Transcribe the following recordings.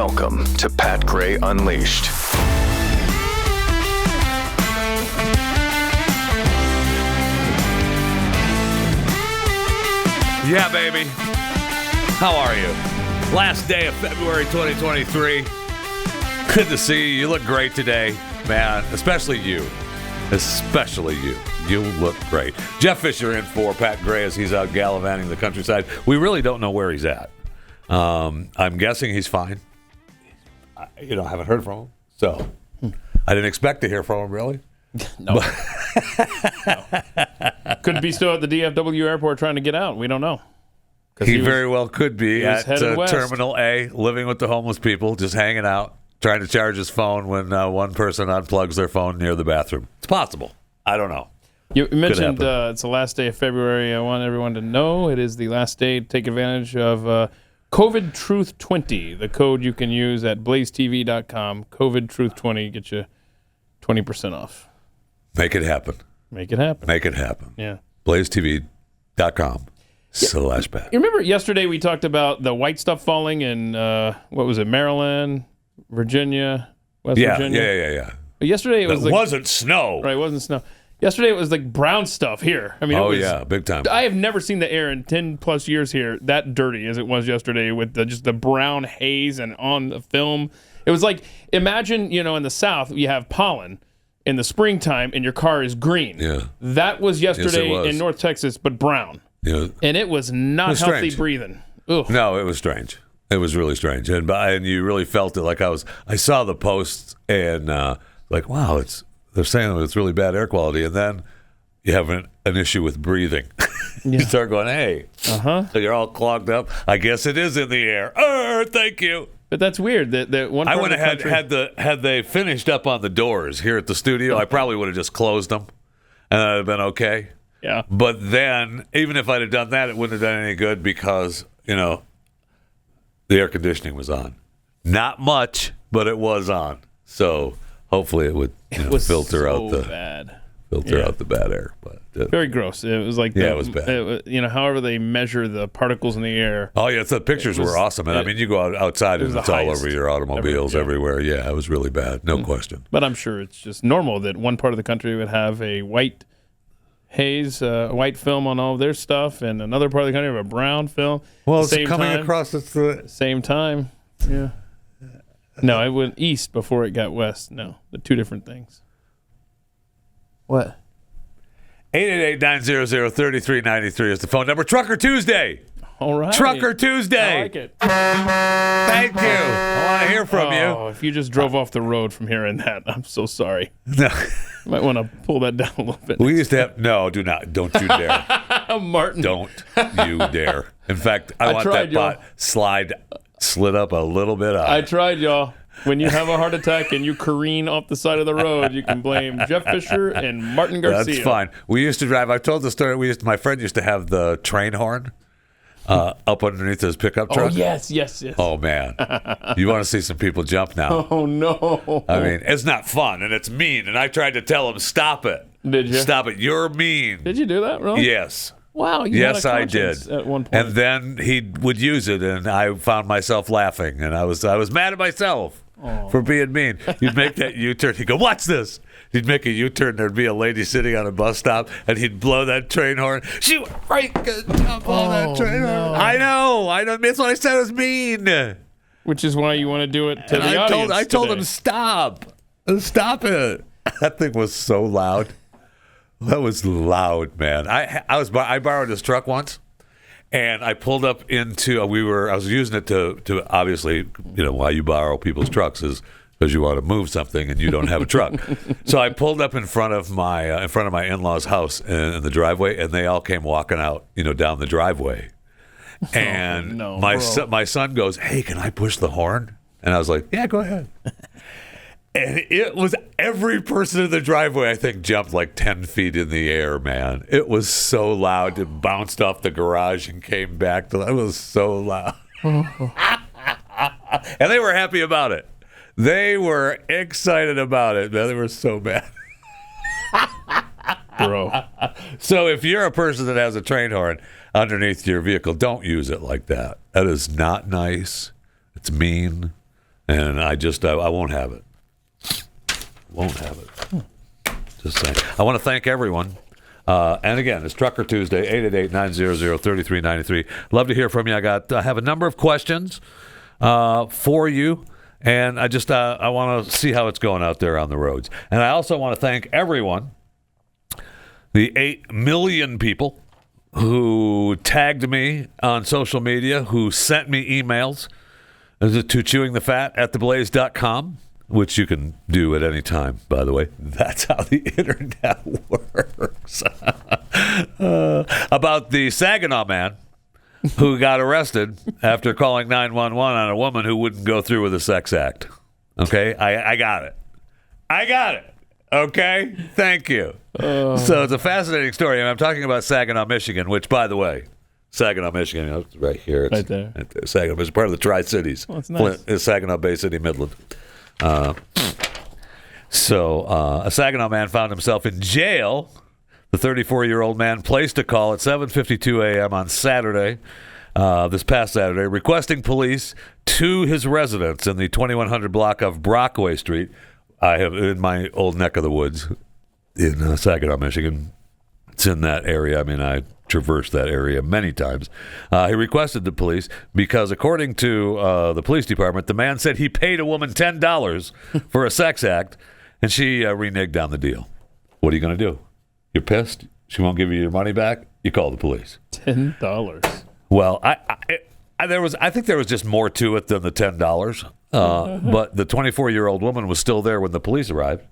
Welcome to Pat Gray Unleashed. Yeah, baby. How are you? Last day of February 2023. Good to see you. You look great today, man. Especially you. Especially you. You look great. Jeff Fisher in for Pat Gray as he's out gallivanting the countryside. We really don't know where he's at. I'm guessing he's fine. I haven't heard from him. So I didn't expect to hear from him, really. No. Could be still at the DFW airport trying to get out. We don't know. He very well could be at west. Terminal A, living with the homeless people, just hanging out, trying to charge his phone when one person unplugs their phone near the bathroom. It's possible. I don't know. You mentioned it's the last day of February. I want everyone to know it is the last day to take advantage of COVID Truth 20, the code you can use at blazetv.com. COVID Truth 20 get you 20% off. Make it happen. Make it happen. Make it happen. Yeah. blazetv.com. /Pat. You remember yesterday we talked about the white stuff falling in, Maryland, Virginia, West Virginia? Yeah. But yesterday it was wasn't snow. Right, it wasn't snow. Yesterday it was like brown stuff here. I mean, big time. I have never seen the air in 10 plus years here that dirty as it was yesterday with just the brown haze and on the film. It was like, imagine, in the South you have pollen in the springtime and your car is green. Yeah. That was yesterday was. in North Texas, but brown. Yeah. And it was not healthy breathing. Ugh. No, it was strange. It was really strange. And you really felt it. Like I saw the posts and wow, they're saying it's really bad air quality. And then you have an issue with breathing. You start going, hey, so you're all clogged up. I guess it is in the air. Thank you. But that's weird. That one. I would have had they finished up on the doors here at the studio. I probably would have just closed them, and I'd have been okay. Yeah. But then, even if I'd have done that, it wouldn't have done any good because the air conditioning was on. Not much, but it was on. So hopefully it would filter out the bad air. But very gross. It was like it was bad. However they measure the particles in the air. Oh yeah, the pictures were awesome. And you go outside and it's all over your automobiles everywhere. Yeah, it was really bad. No question. But I'm sure it's just normal that one part of the country would have a white haze, white film on all of their stuff, and another part of the country have a brown film. Well, it's coming across at the same time. Yeah. No, it went east before it got west. No, the two different things. What? 888-900-3393 is the phone number. Trucker Tuesday. All right. Trucker Tuesday. I like it. Thank you. I want to hear from you. Oh, if you just drove off the road from hearing that, I'm so sorry. No. You might want to pull that down a little bit. We used to have... No, do not. Don't you dare. Martin. Don't you dare. In fact, I want that bot slid up a little bit high. I tried, y'all. When you have a heart attack and you careen off the side of the road, you can blame Jeff Fisher and Martin Garcia. That's fine. We used to drive... I told the story. My friend used to have the train horn up underneath his pickup truck. Oh, yes. Oh, man. You want to see some people jump now. Oh, no. I mean, it's not fun, and it's mean, and I tried to tell him, stop it. Did you? Stop it. You're mean. Did you do that, really? Yes. Wow. Yes, I did. At one point. And then he would use it, and I found myself laughing, and I was mad at myself for being mean. You'd make that U-turn. He'd go, watch this. He'd make a U-turn. There'd be a lady sitting on a bus stop, and he'd blow that train horn. She went right up on that train horn. I know. That's what I said. It was mean. Which is why you want to do it to the audience. I told him, stop. Stop it. That thing was so loud. That was loud, man. I borrowed his truck once, and I pulled up into. I was using it to obviously, why you borrow people's trucks is because you want to move something and you don't have a truck. So I pulled up in front of my in-laws' house in the driveway, and they all came walking out, down the driveway. And my son goes, "Hey, can I push the horn?" And I was like, "Yeah, go ahead." And it was every person in the driveway, I think, jumped like 10 feet in the air, man. It was so loud. It bounced off the garage and came back. It was so loud. And they were happy about it. They were excited about it, man. They were so mad. Bro. So if you're a person that has a train horn underneath your vehicle, don't use it like that. That is not nice. It's mean. And I won't have it. Won't have it. Just saying. I want to thank everyone. And again, it's Trucker Tuesday, 888-900-3393. Love to hear from you. I have a number of questions for you. And I want to see how it's going out there on the roads. And I also want to thank everyone, the 8 million people who tagged me on social media, who sent me emails to chewingthefat@theblaze.com, which you can do at any time, by the way. That's how the internet works. About the Saginaw man who got arrested after calling 911 on a woman who wouldn't go through with a sex act. Okay? I got it. Okay? Thank you. So it's a fascinating story. And I'm talking about Saginaw, Michigan, which, by the way, Saginaw, Michigan, it's right here. It's right there. Saginaw is part of the Tri-Cities. Oh, it's nice. Flint is Saginaw Bay City, Midland. So a Saginaw man found himself in jail. The 34-year-old man placed a call at 7:52 a.m. on Saturday, this past Saturday, requesting police to his residence in the 2100 block of Brockway Street. I have in my old neck of the woods in Saginaw, Michigan. It's in that area. I mean, I traversed that area many times. He requested the police because, according to the police department, the man said he paid a woman $10 for a sex act, and she reneged on the deal. What are you going to do? You're pissed? She won't give you your money back? You call the police. $10. Well, I think there was just more to it than the $10. But the 24-year-old woman was still there when the police arrived,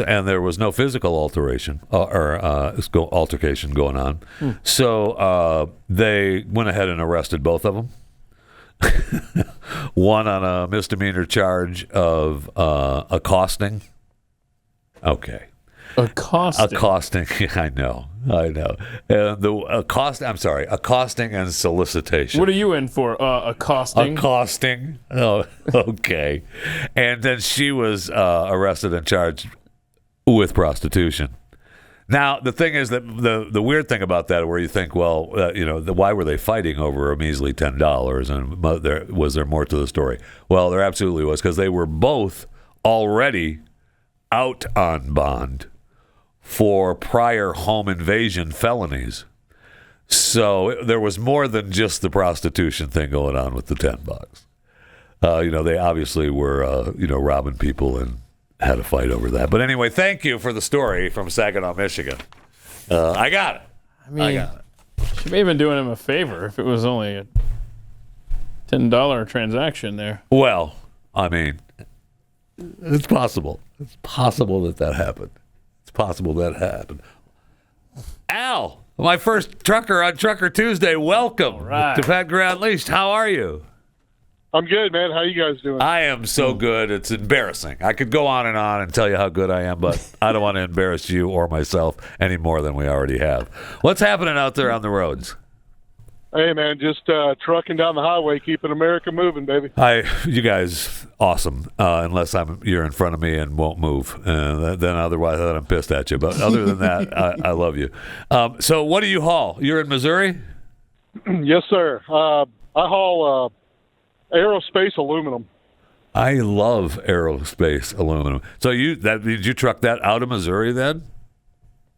and there was no physical altercation going on. So they went ahead and arrested both of them. One on a misdemeanor charge of accosting. Okay. Accosting. I know. And accosting and solicitation. What are you in for? Accosting? Accosting. Oh, okay. And then she was arrested and charged with prostitution. Now, the thing is that the weird thing about that, where you think, well, why were they fighting over a measly $10? And was there more to the story? Well, there absolutely was, because they were both already out on bond for prior home invasion felonies. So there was more than just the prostitution thing going on with the $10. They obviously were, robbing people and had a fight over that. But anyway, thank you for the story from Saginaw, Michigan. I got it. I got it. She may have been doing him a favor if it was only a $10 transaction there. Well, I mean, it's possible. It's possible that happened. It's possible that happened. Al, my first trucker on Trucker Tuesday. Welcome to Pat Gray Unleashed. How are you? I'm good, man. How you guys doing? I am so good. It's embarrassing. I could go on and tell you how good I am, but I don't want to embarrass you or myself any more than we already have. What's happening out there on the roads? Hey, man, just trucking down the highway, keeping America moving, baby. You guys, awesome. Unless you're in front of me and won't move, then otherwise I'm pissed at you. But other than that, I love you. So, what do you haul? You're in Missouri? Yes, sir. I haul aerospace aluminum. I love aerospace aluminum. So did you truck that out of Missouri then?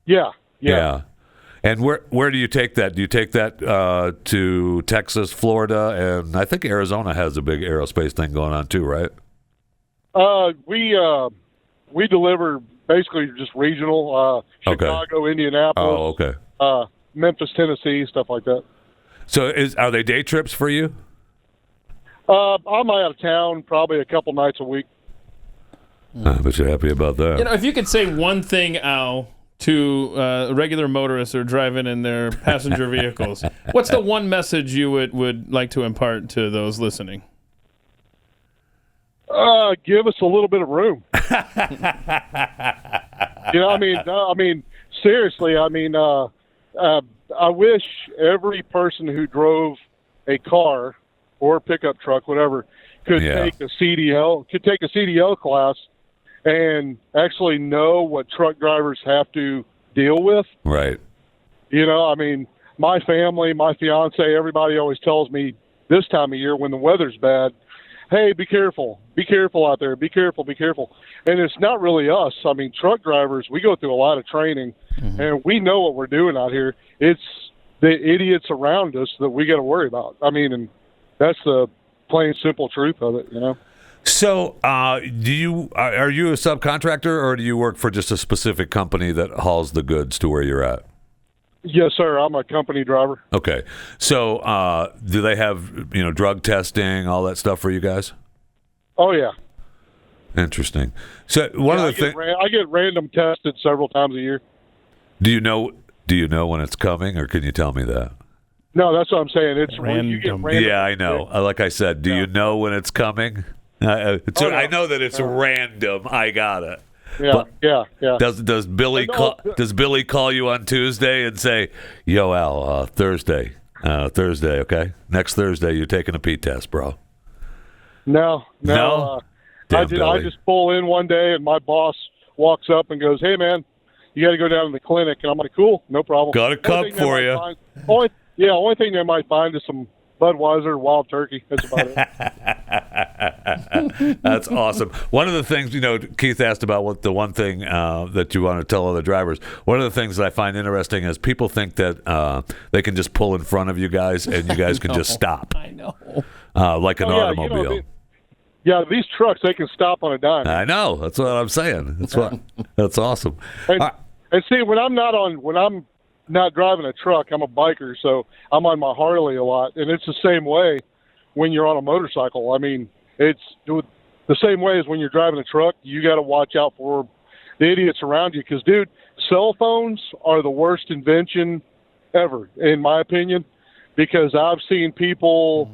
Yeah. And where do you take that? Do you take that to Texas, Florida, and I think Arizona has a big aerospace thing going on too, right? We deliver basically just regional, Chicago, Indianapolis, Memphis, Tennessee, stuff like that. So are they day trips for you? I'm out of town probably a couple nights a week. I bet you're happy about that. If you could say one thing, Al, to regular motorists or driving in their passenger vehicles, what's the one message you would like to impart to those listening? Give us a little bit of room. Seriously, I wish every person who drove a car or pickup truck, whatever, could take a CDL class and actually know what truck drivers have to deal with. Right. My family, my fiance, everybody always tells me this time of year when the weather's bad, hey, be careful. be careful out there. Be careful, be careful. And it's not really us. I mean, truck drivers, we go through a lot of training, and we know what we're doing out here. It's the idiots around us that we got to worry about. I mean, and that's the plain, simple truth of it, you know. So, are you a subcontractor, or do you work for just a specific company that hauls the goods to where you're at? Yes, sir. I'm a company driver. Okay. So, do they have drug testing, all that stuff for you guys? Oh yeah. Interesting. So one of the things I get random tested several times a year. Do you know when it's coming, or can you tell me that? No, that's what I'm saying. It's random. You get random. Yeah, I know. Like I said, do you know when it's coming? I know that it's random. I got it. Yeah, but yeah. Does Billy call you on Tuesday and say, "Yo, Al, Thursday, okay? Next Thursday, you're taking a P test, bro." No. I just pull in one day, and my boss walks up and goes, "Hey, man, you got to go down to the clinic." And I'm like, "Cool, no problem." Got a cup for you. Only thing they might find is some Budweiser, wild turkey. That's about it. That's awesome. One of the things, Keith asked about what the one thing that you want to tell other drivers. One of the things that I find interesting is people think that they can just pull in front of you guys and you guys can just stop. I know. Like an automobile. These trucks, they can stop on a dime. I know. That's what I'm saying. That's awesome. And see, when I'm not driving a truck, I'm a biker, so I'm on my Harley a lot, and it's the same way when you're on a motorcycle. I mean, it's the same way as when you're driving a truck. You got to watch out for the idiots around you, because, dude, cell phones are the worst invention ever, in my opinion, because I've seen people.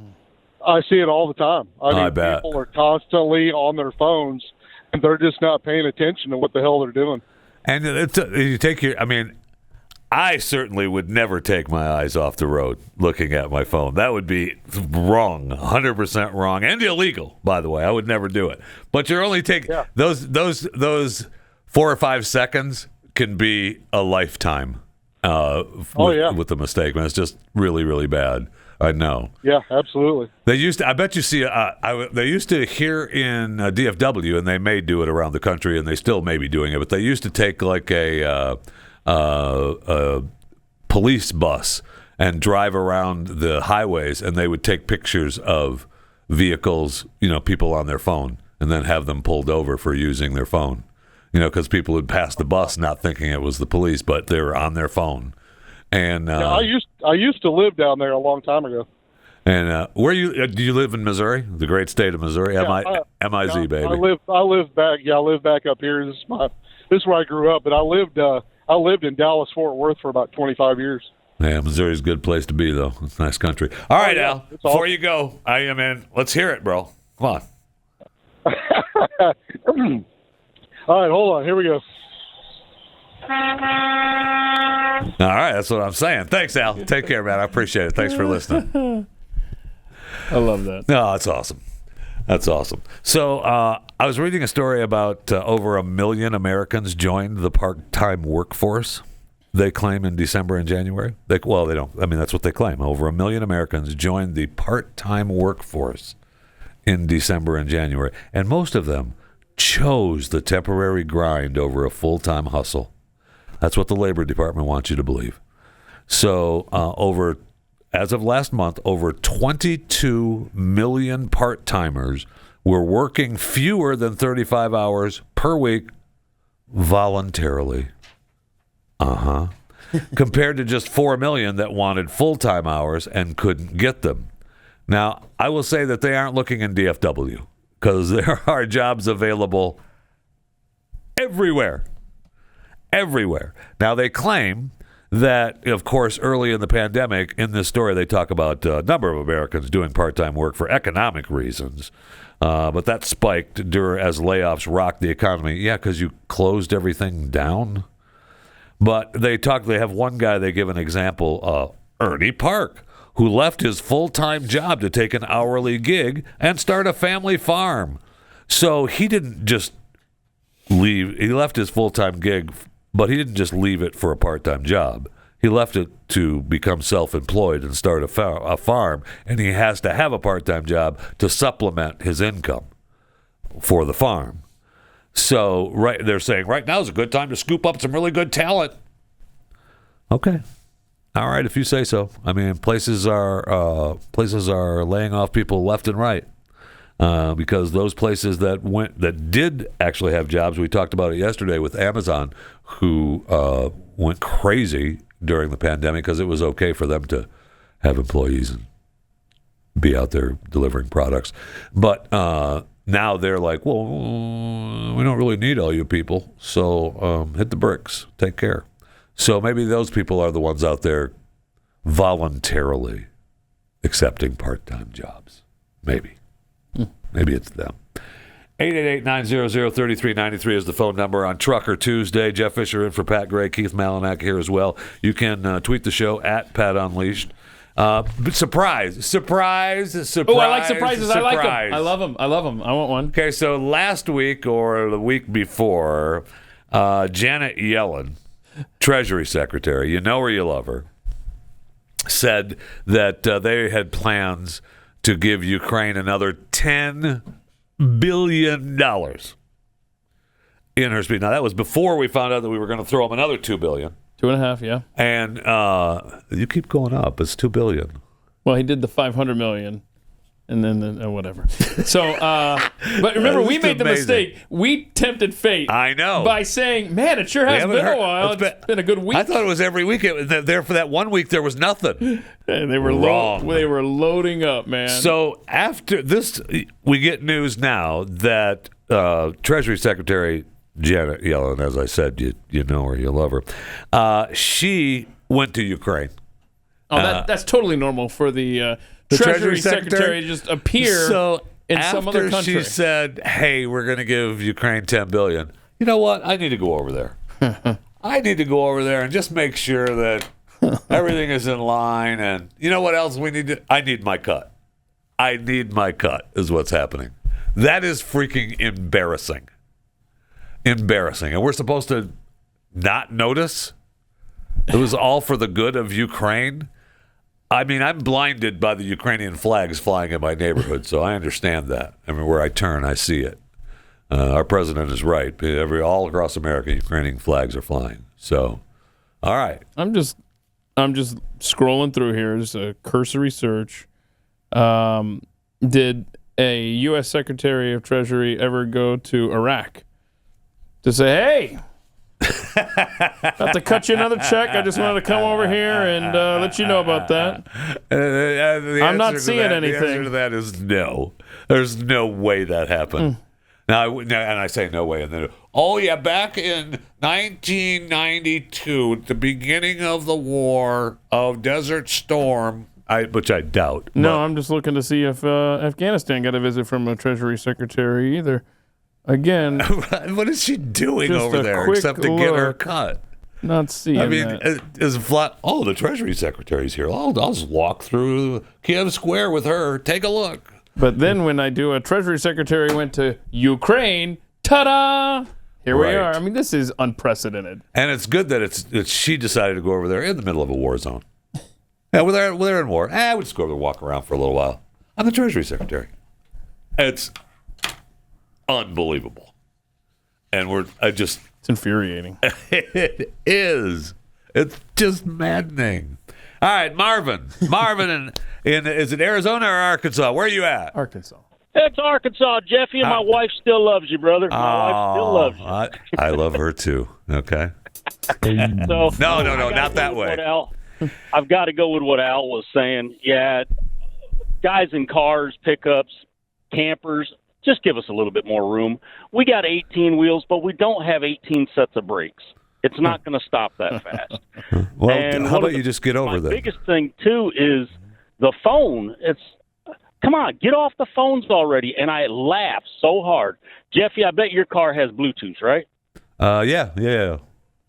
I see it all the time. I bet. People are constantly on their phones, and they're just not paying attention to what the hell they're doing. And I certainly would never take my eyes off the road looking at my phone. That would be wrong, 100% wrong, and illegal, by the way. I would never do it. But you're only taking those 4 or 5 seconds can be a lifetime with a mistake. Man, it's just really, really bad. I know. Yeah, absolutely. They used to. I bet you see. They used to here in DFW, and they may do it around the country, and they still may be doing it. But they used to take like a police bus and drive around the highways, and they would take pictures of vehicles, people on their phone, and then have them pulled over for using their phone. Because people would pass the bus not thinking it was the police, but they were on their phone. And I used to live down there a long time ago. And where do you live in Missouri, the great state of Missouri? Yeah, M-I-Z, baby. I live back up here. This is where I grew up, but I lived in Dallas, Fort Worth for about 25 years. Yeah, Missouri's a good place to be, though. It's a nice country. All right, Al, before you go, let's hear it, bro. Come on. All right, hold on. Here we go. All right, that's what I'm saying. Thanks, Al. Take care, man. I appreciate it. Thanks for listening. I love that. No, that's awesome. That's awesome. So I was reading a story about over 1 million Americans joined the part-time workforce. They claim in December and January. They don't. I mean, that's what they claim. Over 1 million Americans joined the part-time workforce in December and January, and most of them chose the temporary grind over a full-time hustle. That's what the Labor Department wants you to believe. So as of last month, over 22 million part-timers were working fewer than 35 hours per week voluntarily. Compared to just 4 million that wanted full-time hours and couldn't get them. Now, I will say that they aren't looking in DFW because there are jobs available everywhere. Everywhere. Now, they claim that, of course, early in the pandemic, in this story, they talk about a number of Americans doing part-time work for economic reasons. But that spiked as layoffs rocked the economy. Yeah, because you closed everything down. But they have one guy, they give an example, Ernie Park, who left his full-time job to take an hourly gig and start a family farm. So he didn't just leave. He left his full-time gig, but he didn't just leave it for a part-time job. He left it to become self-employed and start a farm, and he has to have a part-time job to supplement his income. for the farm. So they're saying right now is a good time to scoop up some really good talent. Okay. All right, if you say so. I mean, places are laying off people left and right because those places that did actually have jobs. We talked about it yesterday with Amazon, who went crazy during the pandemic because it was okay for them to have employees and be out there delivering products. But now they're like, well, we don't really need all you people, so hit the bricks, take care. So maybe those people are the ones out there voluntarily accepting part-time jobs. Maybe. Maybe it's them. 888-900-3393 is the phone number on Trucker Tuesday. Jeff Fisher in for Pat Gray, Keith Malinak here as well. You can tweet the show at Pat Unleashed. But surprise. Oh, I like surprises. I like them. I love them. I want one. Okay, so last week or the week before, Janet Yellen, Treasury Secretary, you know her, you love her, said that they had plans to give Ukraine another $10 billion in her speech. Now, that was before we found out that we were going to throw them another $2 billion. 2.5, yeah. And you keep going up. It's $2 billion. Well, he did the $500 million, and then whatever. So, but remember, we made the mistake. We tempted fate. I know. By saying, "Man, it sure has been a while. It's been a good week." I thought it was every week. There for that 1 week, there was nothing. And they were wrong. They were loading up, man. So after this, we get news now that Treasury Secretary Janet Yellen, as I said, you know her, you love her. She went to Ukraine. Oh, that's totally normal for the Treasury Secretary to just appear in some other country. After she said, "Hey, we're going to give Ukraine $10 billion," you know what? I need to go over there. I need to go over there and just make sure that everything is in line. And you know what else we need to? I need my cut. I need my cut is what's happening. That is freaking embarrassing. Embarrassing. And we're supposed to not notice? It was all for the good of Ukraine. I mean, I'm blinded by the Ukrainian flags flying in my neighborhood, so I understand that. I mean, where I turn, I see it. Our president is right. All across America, Ukrainian flags are flying. So, all right. I'm just scrolling through here. Just a cursory search. Did a U.S. Secretary of Treasury ever go to Iraq to say, "Hey, about to cut you another check. I just wanted to come over here and let you know about that"? I'm not seeing anything. The answer to that is no. There's no way that happened. Now, and I say no way, and then back in 1992, at the beginning of the war of Desert Storm, which I doubt. No, I'm just looking to see if Afghanistan got a visit from a Treasury Secretary either. Again, what is she doing over there except to get her cut? Not seeing. I mean, that. is flat. Oh, the Treasury Secretary's here. I'll just walk through Kiev Square with her. Take a look. But then when I do, a Treasury Secretary went to Ukraine. Ta-da! Here we are. I mean, this is unprecedented. And it's good that it's she decided to go over there in the middle of a war zone. Yeah, we're in war. We'll just go over there and walk around for a little while. I'm the Treasury Secretary. It's unbelievable. And it's infuriating. It is. It's just maddening. All right, Marvin is it Arizona or Arkansas? Where are you at? Arkansas. It's Arkansas, Jeffy, and my wife still loves you, brother. My wife still loves you. I love her too. Okay. So no, not that way. I've got to go with what Al was saying. Yeah, guys in cars, pickups, campers, just give us a little bit more room. We got 18 wheels, but we don't have 18 sets of brakes. It's not going to stop that fast. Well, and how about you just get over that? The biggest thing, too, is the phone. Come on, get off the phones already. And I laugh so hard. Jeffy, I bet your car has Bluetooth, right? Yeah.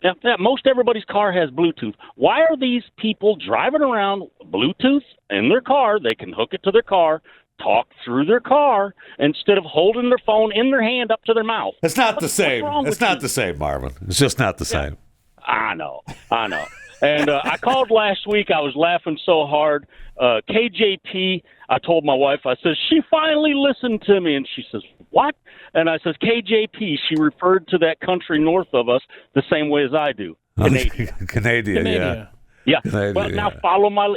Yeah, most everybody's car has Bluetooth. Why are these people driving around Bluetooth in their car? They can hook it to their car, talk through their car, instead of holding their phone in their hand up to their mouth. It's not the same. It's not the same, Marvin. It's just not the same. I know. And I called last week. I was laughing so hard. KJP, I told my wife, I said, she finally listened to me. And she says, what? And I says, KJP. She referred to that country north of us the same way as I do. Canadian, yeah. Yeah, Canadian, but now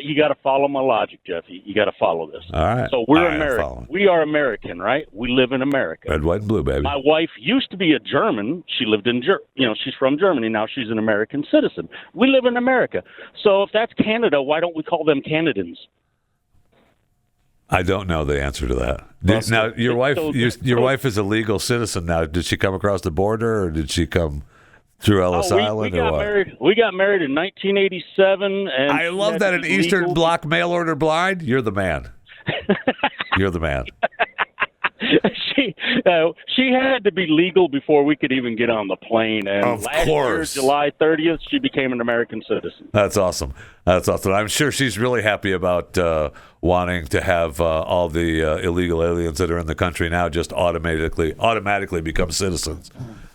you got to follow my logic, Jeffy. You got to follow this. All right. So we're American. We are American, right? We live in America. Red, white, and blue, baby. My wife used to be a German. She lived in she's from Germany. Now she's an American citizen. We live in America. So if that's Canada, why don't we call them Canadians? I don't know the answer to that. Now, your wife is a legal citizen now. Did she come across the border, or did she come through Ellis Island, or what? We got married in 1987. And I love that an Eastern Bloc mail order blind. You're the man. You're the man. She had to be legal before we could even get on the plane. And of last course. year, July 30th, she became an American citizen. That's awesome. That's awesome. I'm sure she's really happy about wanting to have all the illegal aliens that are in the country now just automatically become citizens.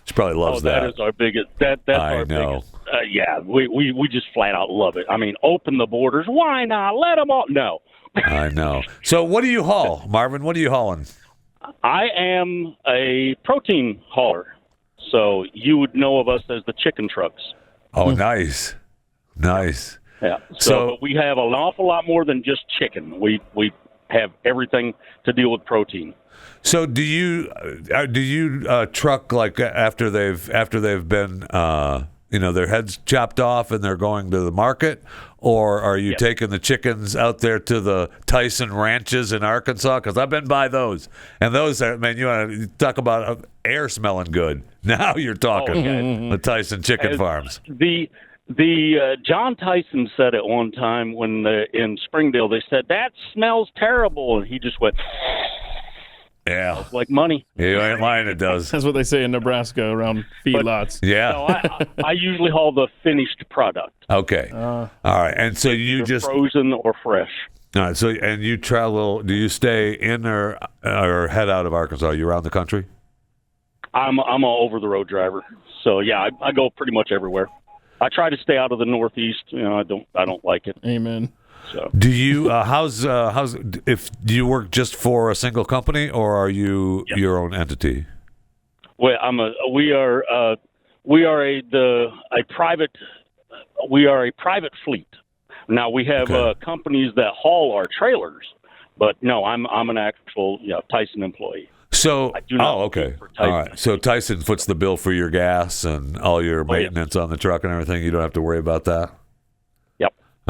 She probably loves that. That is our biggest. That's our biggest. Yeah, we just flat out love it. I mean, open the borders. Why not? Let them all. No. I know. So, what do you haul, Marvin? What are you hauling? I am a protein hauler, so you would know of us as the chicken trucks. Oh, nice. Yeah. So we have an awful lot more than just chicken. We have everything to deal with protein. So do you truck like after they've been their heads chopped off and they're going to the market, or are you taking the chickens out there to the Tyson ranches in Arkansas? Because I've been by those, and those are, man, you want to talk about air smelling good. Now you're talking the Tyson chicken farms. The John Tyson said at one time when in Springdale, they said that smells terrible, and he just went. Yeah, like money. You ain't lying, it does. That's what they say in Nebraska around feedlots. Yeah. No, I usually haul the finished product. Okay. All right. And so you just frozen or fresh. All right. So and you travel? Do you stay in or head out of Arkansas? Are you around the country? I'm an over the road driver. So yeah, I go pretty much everywhere. I try to stay out of the Northeast. I don't like it. Amen. So. Do you do you work just for a single company, or are you your own entity? Well, we are a private fleet. Now we have companies that haul our trailers, but no, I'm an actual Tyson employee. So okay. All right. So Tyson foots the bill for your gas and all your maintenance on the truck and everything. You don't have to worry about that.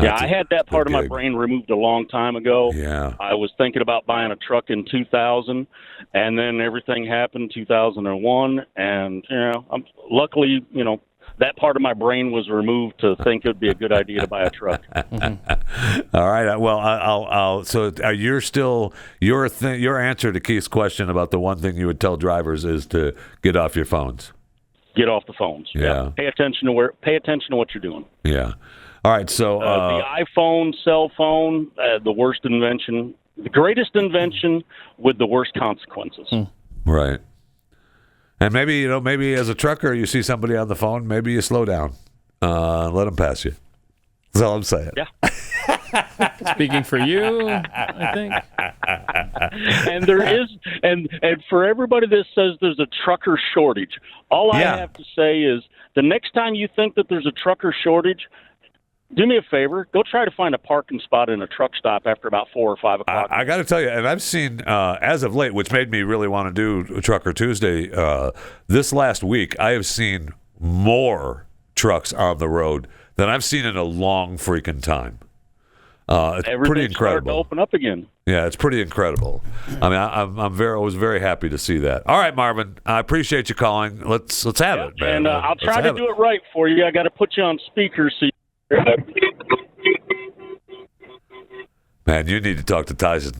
Yeah, I had that part of my brain removed a long time ago. Yeah. I was thinking about buying a truck in 2000, and then everything happened 2001, and luckily, that part of my brain was removed to think it would be a good idea to buy a truck. All right. Well, I'll. So, you're still your answer to Keith's question about the one thing you would tell drivers is to get off your phones. Get off the phones. Yeah. Pay attention to what you're doing. Yeah. All right, so the iPhone, cell phone, the worst invention, the greatest invention with the worst consequences. Right. And maybe as a trucker, you see somebody on the phone, maybe you slow down, let them pass you. That's all I'm saying. Yeah. Speaking for you, I think. And there is, and for everybody that says there's a trucker shortage, all I have to say is the next time you think that there's a trucker shortage, do me a favor. Go try to find a parking spot in a truck stop after about 4 or 5 o'clock. I got to tell you, and I've seen, as of late, which made me really want to do Trucker Tuesday, this last week, I have seen more trucks on the road than I've seen in a long freaking time. It's pretty incredible. To open up again. Yeah, it's pretty incredible. I mean, I was very happy to see that. All right, Marvin, I appreciate you calling. Let's have it, man. And I'll try to do it right for you. I got to put you on speaker so. Man, you need to talk to Tyson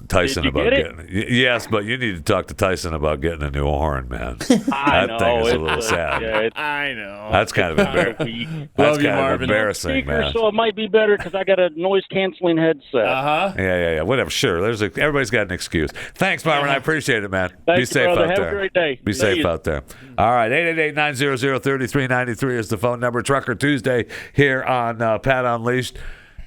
you about get it? getting. Yes, but you need to talk to Tyson about getting a new horn, man. I That thing know, is a it's, little sad. Yeah, I know. That's kind of embarrassing. That's Love you, kind of Marvin. embarrassing, speaker, man. so it might be better because I got a noise canceling headset. Uh-huh. Yeah. Whatever. Sure. Everybody's got an excuse. Thanks, Marvin. I appreciate it, man. Be Thanks, safe brother. out Have there. a great day. Be See safe you. out there. All right. 888-900-3393 is the phone number. Trucker Tuesday here on Pat Unleashed.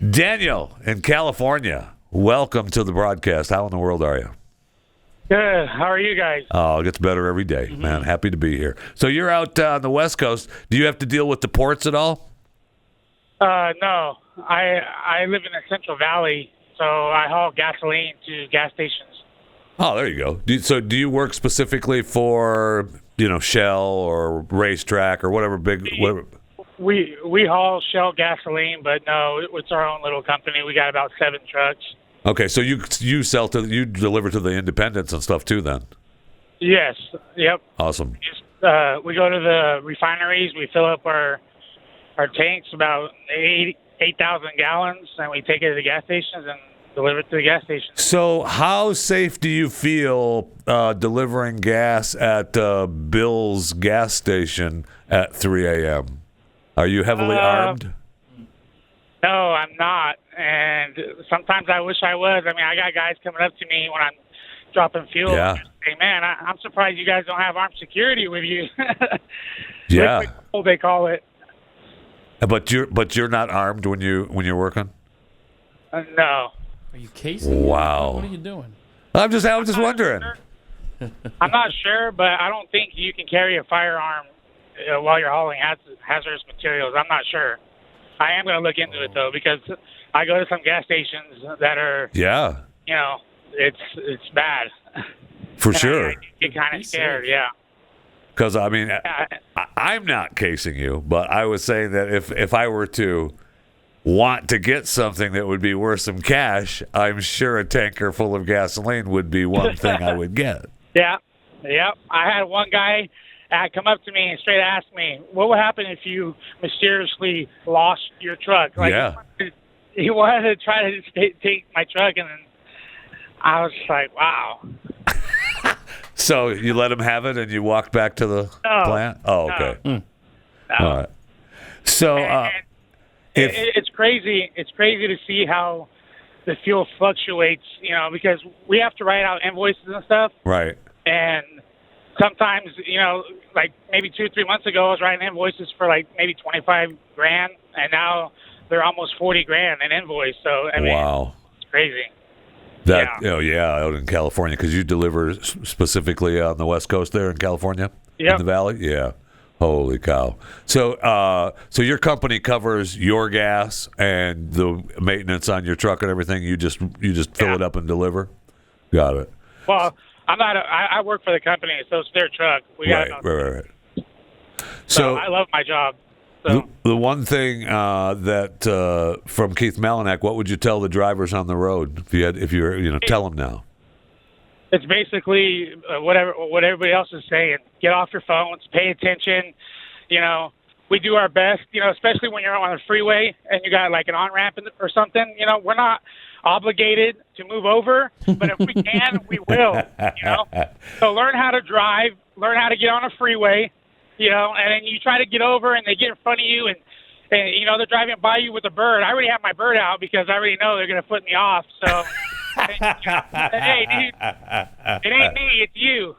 Daniel in California. Welcome to the broadcast. How in the world are you? Good. How are you guys? Oh, it gets better every day, man. Happy to be here. So you're out on the West Coast. Do you have to deal with the ports at all? No. I live in the Central Valley, so I haul gasoline to gas stations. Oh, there you go. Do you work specifically for, Shell or Racetrack or whatever whatever? We haul Shell gasoline, but no, it's our own little company. We got about 7 trucks. Okay, so you deliver to the independents and stuff too, then? Yes. Yep. Awesome. We go to the refineries. We fill up our tanks, about 8,000 gallons, and we take it to the gas stations and deliver it to the gas stations. So how safe do you feel delivering gas at Bill's gas station at 3 a.m.? Are you heavily armed? No, I'm not. And sometimes I wish I was. I mean, I got guys coming up to me when I'm dropping fuel. Yeah. And say, man, I'm surprised you guys don't have armed security with you. Yeah. Liquid gold, they call it. But you're not armed when you're working? No. Are you casing? Wow. What are you doing? I'm just wondering. I'm not sure, but I don't think you can carry a firearm while you're hauling hazardous materials. I'm not sure. I am going to look into it, though, because I go to some gas stations that are, Yeah, it's bad. for And sure. I get kind Be of scared, safe. yeah. Because I mean, Yeah. I'm not casing you, but I was saying that if I were to want to get something that would be worth some cash, I'm sure a tanker full of gasoline would be one thing I would get. Yeah, yep. I had one guy come up to me and straight ask me, "What would happen if you mysteriously lost your truck?" Yeah. He wanted to try to take my truck, and then I was like, "Wow." So you let him have it, and you walked back to the plant. Oh, okay. No. All right. So And if it's crazy. It's crazy to see how the fuel fluctuates. Because we have to write out invoices and stuff, right. and sometimes, like maybe 2-3 months ago, I was writing invoices for like maybe 25 grand, and now they're almost 40 grand an invoice. So I mean, Wow. it's crazy. That out in California, because you deliver specifically on the West Coast there in California, in Yep. the Valley. Yeah, holy cow! So, so your company covers your gas and the maintenance on your truck and everything. You just fill it up and deliver. Got it. Well, I'm not. I work for the company, so it's their truck. We got Right. So So I love my job. So the one thing that from Keith Malinak, what would you tell the drivers on the road if you're tell them now? it's basically what everybody else is saying. Get off your phones. Pay attention. We do our best. Especially when you're on a freeway and you got like an on ramp or something. We're not obligated to move over, but if we can, we will. So learn how to drive. Learn how to get on a freeway. And then you try to get over, and they get in front of you, and they're driving by you with a bird. I already have my bird out because I already know they're going to flip me off. So, hey, dude, it ain't me, it's you.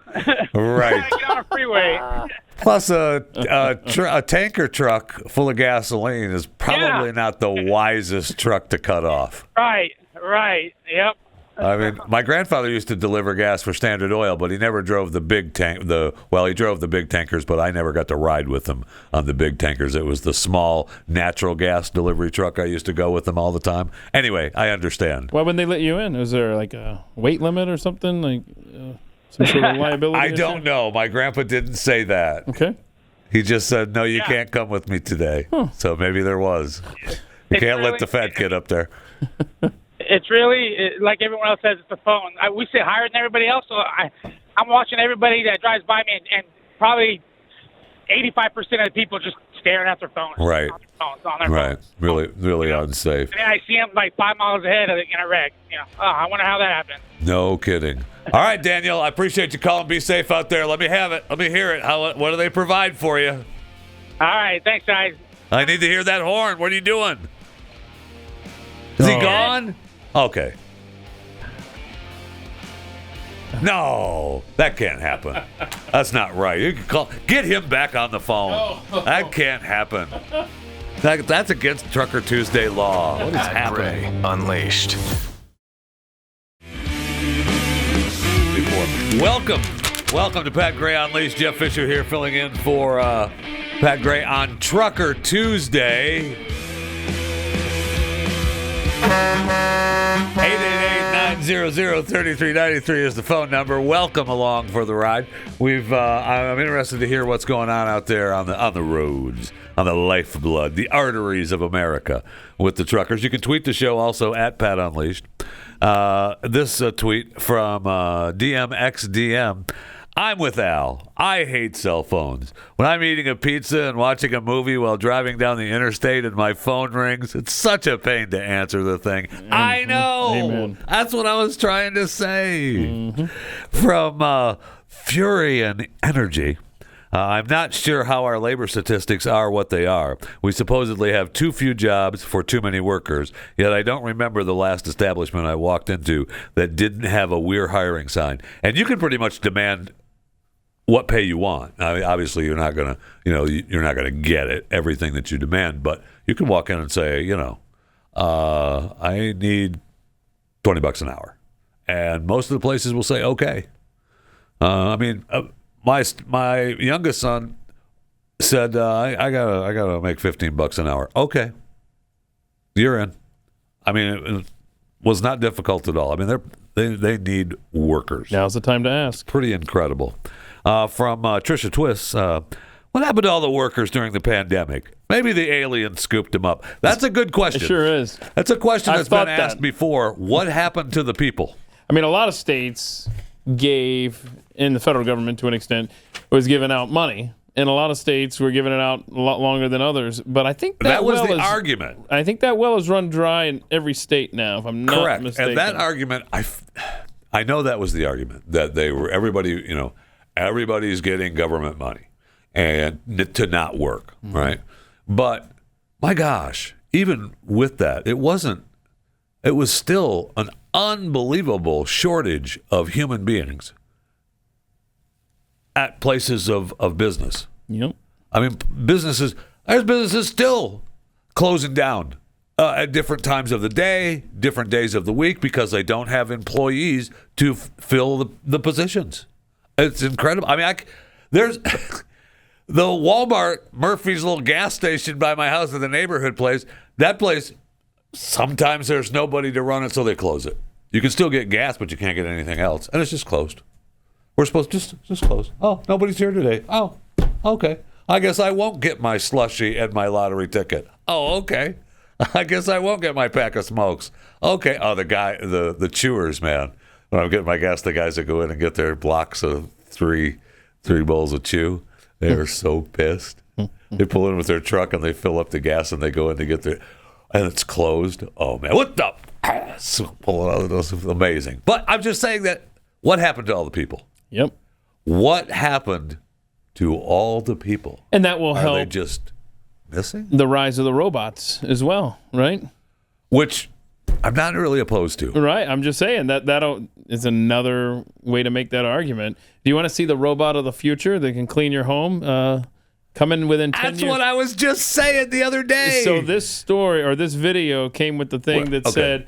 Right. Get on a freeway. Plus, a tanker truck full of gasoline is probably not the wisest truck to cut off. Right. Yep. I mean, my grandfather used to deliver gas for Standard Oil, but he never drove the big tank. He drove the big tankers, but I never got to ride with him on the big tankers. It was the small natural gas delivery truck. I used to go with them all the time. Anyway, I understand. Why wouldn't they let you in? Is there like a weight limit or something? Like some sort of liability? I don't know. My grandpa didn't say that. Okay. He just said, "No, you can't come with me today." So maybe there was. You can't let the fat kid up there. It's really, like everyone else says, it's the phone. We sit higher than everybody else, so I'm watching everybody that drives by me, and probably 85% of the people just staring at their phone. Right. phones on their Right. phones. Really unsafe. And then I see them like 5 miles ahead in a wreck. I wonder how that happened. No kidding. All right, Daniel, I appreciate you calling. Be safe out there. Let me have it. Let me hear it. What do they provide for you? All right, thanks, guys. I need to hear that horn. What are you doing? Is he gone? Okay. No, that can't happen. That's not right. You can get him back on the phone. That can't happen. That's against Trucker Tuesday law. What is Pat happening? Gray Unleashed. Welcome to Pat Gray Unleashed. Jeff Fisher here filling in for Pat Gray on Trucker Tuesday. 888-900-3393 is the phone number. Welcome along for the ride. I'm interested to hear what's going on out there on the roads, on the lifeblood, the arteries of America with the truckers. You can tweet the show also at Pat Unleashed. This tweet from DMXDM. I'm with Al. I hate cell phones. When I'm eating a pizza and watching a movie while driving down the interstate and my phone rings, it's such a pain to answer the thing. I know. Amen. That's what I was trying to say. From Fury and Energy. I'm not sure how our labor statistics are what they are. We supposedly have too few jobs for too many workers, yet I don't remember the last establishment I walked into that didn't have a "we're hiring" sign. And you can pretty much demand what pay you want. I mean, obviously, you're not gonna get it, everything that you demand, but you can walk in and say, I need $20 an hour, and most of the places will say, okay. My youngest son said, I gotta make $15 an hour. Okay, you're in. I mean, it was not difficult at all. I mean, they need workers. Now's the time to ask. Pretty incredible. From Trisha Twiss, what happened to all the workers during the pandemic? Maybe the aliens scooped them up. That's a good question. It sure is. That's a question that's been asked that. before. What happened to the people? I mean, a lot of states gave, in the federal government to an extent, was giving out money. And a lot of states were giving it out a lot longer than others. But I think that was the argument. I think that well is run dry in every state now, if I'm not Correct. mistaken. And that argument, I know that was the argument, that everybody's getting government money and to not work, right? But my gosh, even with that, it was still an unbelievable shortage of human beings at places of business. Yep. I mean, there's businesses still closing down at different times of the day, different days of the week, because they don't have employees to fill the positions. It's incredible. I mean, there's the Walmart, Murphy's little gas station by my house in the neighborhood place. That place, sometimes there's nobody to run it, so they close it. You can still get gas, but you can't get anything else, and it's just closed. We're supposed to just close. Oh, nobody's here today. Oh, okay. I guess I won't get my slushie and my lottery ticket. Oh, okay. I guess I won't get my pack of smokes. Okay. Oh, the chewers, man. When I'm getting my gas, the guys that go in and get their blocks of three bowls of chew, they are so pissed. They pull in with their truck and they fill up the gas and they go in to get their, and it's closed. Oh man, what the? Pull it out of those, amazing. But I'm just saying that what happened to all the people? Yep. What happened to all the people? And that will help. Are they just missing? The rise of the robots as well, right? Which I'm not really opposed to. Right. I'm just saying that is another way to make that argument. Do you want to see the robot of the future that can clean your home? Coming within 10 years. That's what I was just saying the other day. So this story or this video came with the thing that said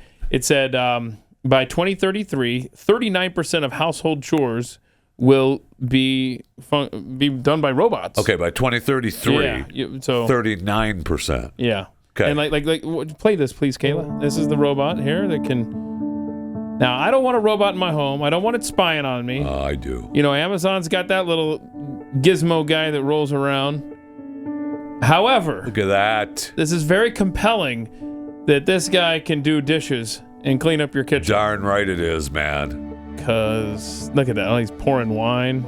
by 2033, 39% of household chores will be done by robots. Okay, by 2033, so 39%. Yeah. Okay. And like play this, please, Kayla. This is the robot here that can. Now, I don't want a robot in my home. I don't want it spying on me. I do. Amazon's got that little gizmo guy that rolls around. However, look at that. This is very compelling that this guy can do dishes and clean up your kitchen. Darn right it is, man. Because look at that. Oh, he's pouring wine.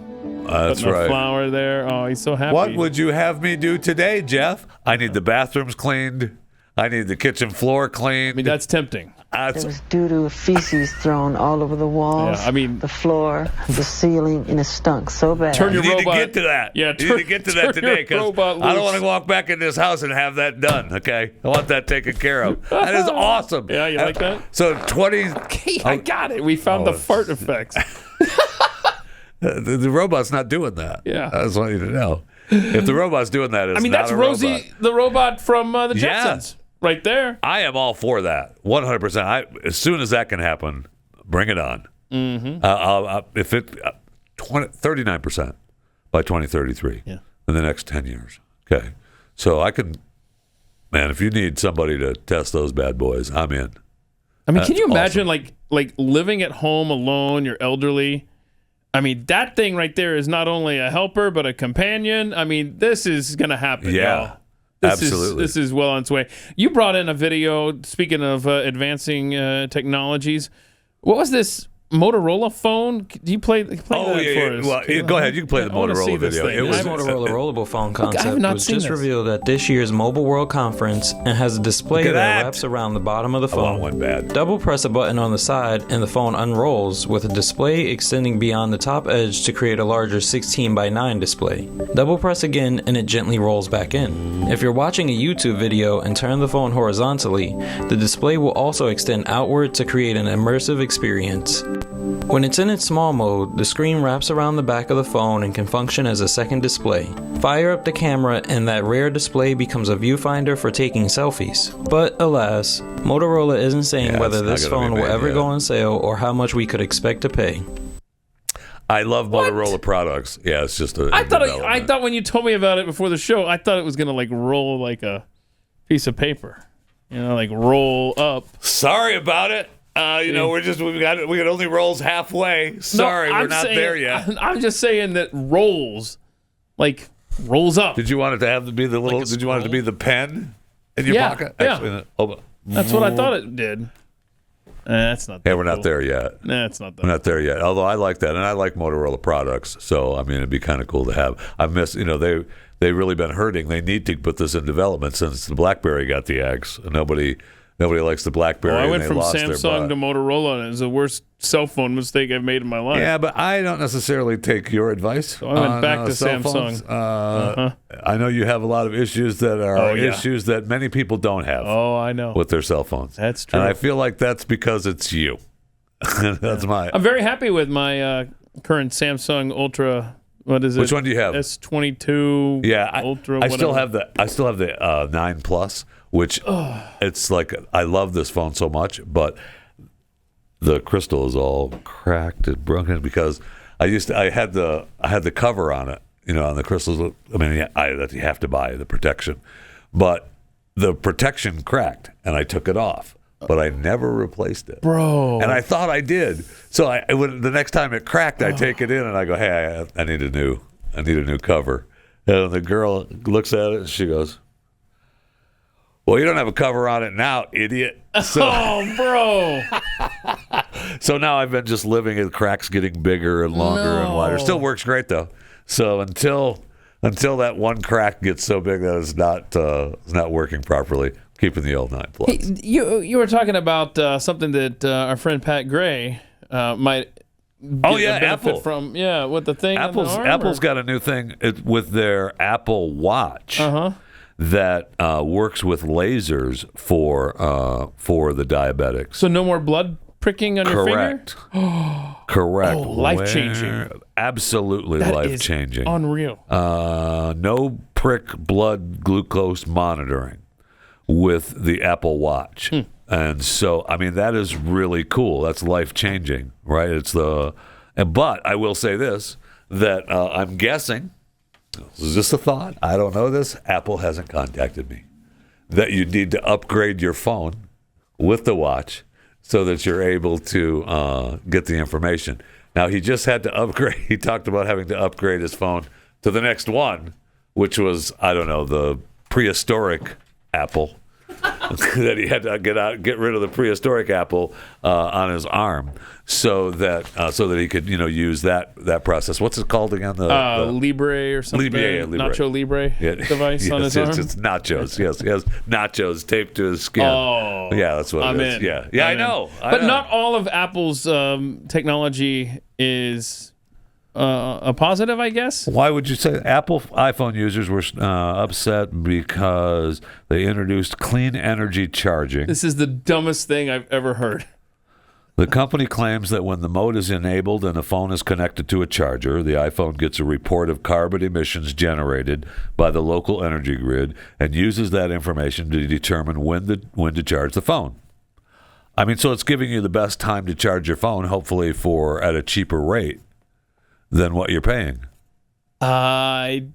That's Putting a right. flower there. Oh, he's so happy. What would you have me do today, Jeff? I need the bathrooms cleaned. I need the kitchen floor cleaned. I mean, that's tempting. There was doo-doo feces thrown all over the walls, Yeah, I mean- the floor, the ceiling, and it stunk so bad. Turn your You need robot. to get to that. Yeah, you need to get to that today because I don't want to walk back in this house and have that done. Okay, I want that taken care of. That is awesome. Yeah, you like that? So 20. Okay, I got it. We found the fart effects. The robot's not doing that. Yeah. I just want you to know. If the robot's doing that, it's I mean, not that's a Rosie, robot. the robot from the Yeah. Jetsons, right there. I am all for that, 100%. As soon as that can happen, bring it on. Mm-hmm. If it 39% by 2033 in the next 10 years. Okay, so I can, man. If you need somebody to test those bad boys, I'm in. I mean, can That's you imagine awesome. like living at home alone? You're elderly. I mean, that thing right there is not only a helper but a companion. I mean, this is gonna happen. Yeah, y'all. This absolutely. This is well on its way. You brought in a video. Speaking of advancing technologies, what was this Motorola phone? Do you play that for us? Well, go ahead. You can play the I wanna see Motorola this video. thing. It was This Motorola rollable phone I have concept not was seen just this. revealed at this year's Mobile World Conference and has a display Look at that that. wraps around the bottom of the Oh, phone. it went bad. Double press a button on the side and the phone unrolls with a display extending beyond the top edge to create a larger 16 by 9 display. Double press again and it gently rolls back in. If you're watching a YouTube video and turn the phone horizontally, the display will also extend outward to create an immersive experience. When it's in its small mode, the screen wraps around the back of the phone and can function as a second display. Fire up the camera and that rare display becomes a viewfinder for taking selfies. But alas, Motorola isn't saying Yeah, whether it's not this gonna be phone will made ever yet. go on sale or how much we could expect to pay. I love Motorola products. Yeah, it's just a. I thought development. when you told me about it before the show, I thought it was gonna like roll like a piece of paper. You know, like roll up. Sorry about it. We got only rolls halfway. Sorry, we're not there yet. I'm just saying that rolls, like rolls up. Did you want it to have to be the little? Did you want it to be the pen in your Yeah, pocket? yeah. Actually, no. That's what I thought it did. That's not. Hey, that we're not cool. there yet. Nah, it's not that. We're not there yet. Although I like that, and I like Motorola products. So I mean, it'd be kind of cool to have. I miss, they've really been hurting. They need to put this in development since the BlackBerry got the axe. Nobody likes the BlackBerry. I and went they from lost their Samsung butt. to Motorola, and it was the worst cell phone mistake I've made in my life. Yeah, but I don't necessarily take your advice. So I went back to cell Samsung. phones. I know you have a lot of issues that are Oh, yeah. issues that many people don't have Oh, I know. with their cell phones. That's true. And I feel like that's because it's you. That's my. I'm very happy with my current Samsung Ultra. What is it? Which one do you have? S22. Yeah, Ultra. I still whatever. have the 9 Plus, which it's like I love this phone so much, but the crystal is all cracked and broken because I had the cover on it, on the crystals. I mean, that you have to buy the protection, but the protection cracked and I took it off. But I never replaced it, Bro. And I thought I did. So the next time it cracked, I take it in and I go, "Hey, I need a new cover." And the girl looks at it and she goes, "Well, you don't have a cover on it now, idiot." So, Oh, bro. so now I've been just living in cracks getting bigger and longer and wider. Still works great though. So until that one crack gets so big that it's not working properly, keeping the old 9 Plus. Hey, you were talking about something that our friend Pat Gray might get a benefit Apple. from. Yeah, with the thing. on the arm, Apple's or- got a new thing with their Apple Watch Uh-huh. that works with lasers for the diabetics. So no more blood pricking on your finger? Correct. Correct. Oh, life-changing. Absolutely That is life-changing. unreal. No prick blood glucose monitoring with the Apple Watch. And so, I mean, that is really cool. That's life-changing, right? But I will say this, that I'm guessing, this is just a thought, I don't know this, Apple hasn't contacted me, that you need to upgrade your phone with the watch so that you're able to get the information. Now, he just had to upgrade. He talked about having to upgrade his phone to the next one, which was, I don't know, the prehistoric Apple. that he had to get rid of the prehistoric Apple on his arm, so that he could use that process. What's it called again? The Libre or something. Libre. Nacho Libre device on his arm. It's nachos. Yes, he has nachos taped to his skin. Oh, yeah, that's what it is. in. Yeah, I know. But not all of Apple's technology is a positive, I guess. Why would you say Apple iPhone users were upset because they introduced clean energy charging? This is the dumbest thing I've ever heard. The company claims that when the mode is enabled and the phone is connected to a charger, the iPhone gets a report of carbon emissions generated by the local energy grid and uses that information to determine when to charge the phone. I mean, so it's giving you the best time to charge your phone, hopefully at a cheaper rate than what you're paying. I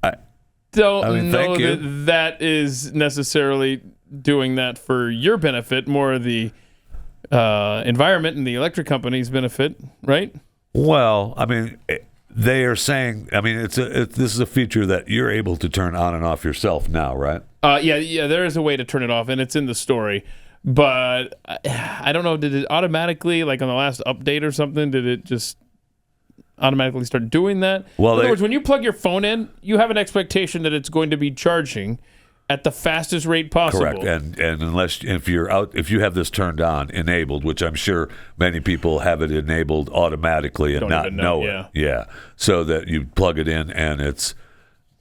don't know that is necessarily doing that for your benefit, more the environment and the electric company's benefit, right? Well, I mean, they are saying, I mean, this is a feature that you're able to turn on and off yourself now, right? Yeah, there is a way to turn it off, and it's in the story. But I don't know, did it automatically, like on the last update or something, did it just automatically start doing that? Well, in other words, when you plug your phone in, you have an expectation that it's going to be charging at the fastest rate possible. Correct. And if you have this turned on, enabled, which I'm sure many people have it enabled automatically and Don't not even know know, it. Yeah. So that you plug it in and it's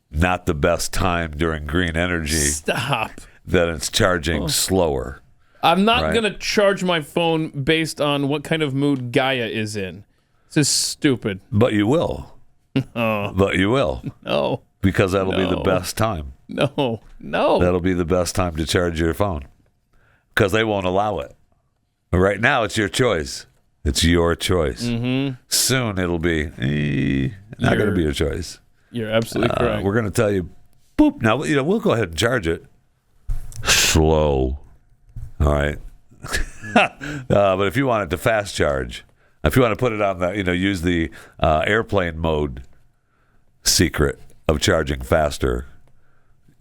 not the best time during green energy. Stop. That it's charging slower. I'm not right? going to charge my phone based on what kind of mood Gaia is in. This is stupid. But you will. But you will. No. Because that'll be the best time. No. That'll be the best time to charge your phone. Because they won't allow it. Right now, it's your choice. It's your choice. Mm-hmm. Soon, it'll be not going to be your choice. You're absolutely correct. We're going to tell you, boop. Now, we'll go ahead and charge it. Slow. All right. But if you want it to fast charge, if you want to put it on use the airplane mode secret of charging faster.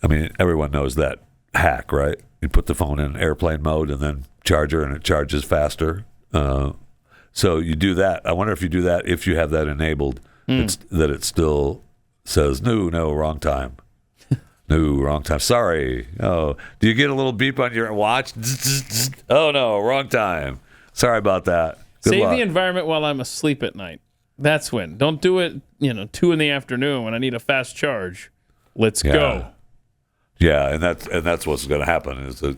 I mean, everyone knows that hack, right? You put the phone in airplane mode and then charger, and it charges faster. So you do that. I wonder if you do that if you have that enabled, that it still says, no, wrong time. No, wrong time. Sorry. Oh, do you get a little beep on your watch? Oh, no, wrong time. Sorry about that. Good Save luck. the environment while I'm asleep at night. That's when. Don't do it, 2 in the afternoon when I need a fast charge. Let's go. Yeah, and that's what's going to happen is that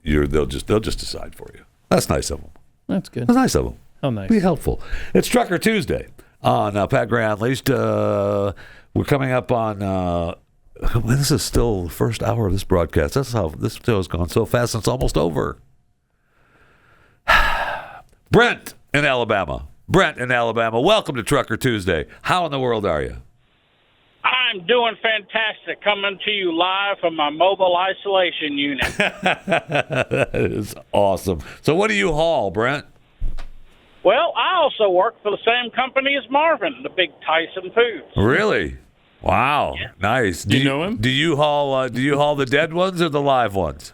they'll just decide for you. That's nice of them. That's good. That's nice of them. How nice. Be helpful. It's Trucker Tuesday on Pat Gray Unleashed. We're coming up on. This is still the first hour of this broadcast. That's how this show has gone so fast. It's almost over. Brent in Alabama. Welcome to Trucker Tuesday. How in the world are you? I'm doing fantastic. Coming to you live from my mobile isolation unit. That is awesome. So what do you haul, Brent? Well, I also work for the same company as Marvin, the big Tyson Foods. Really? Wow. Yeah. Nice. Do you know him? Do you haul the dead ones or the live ones?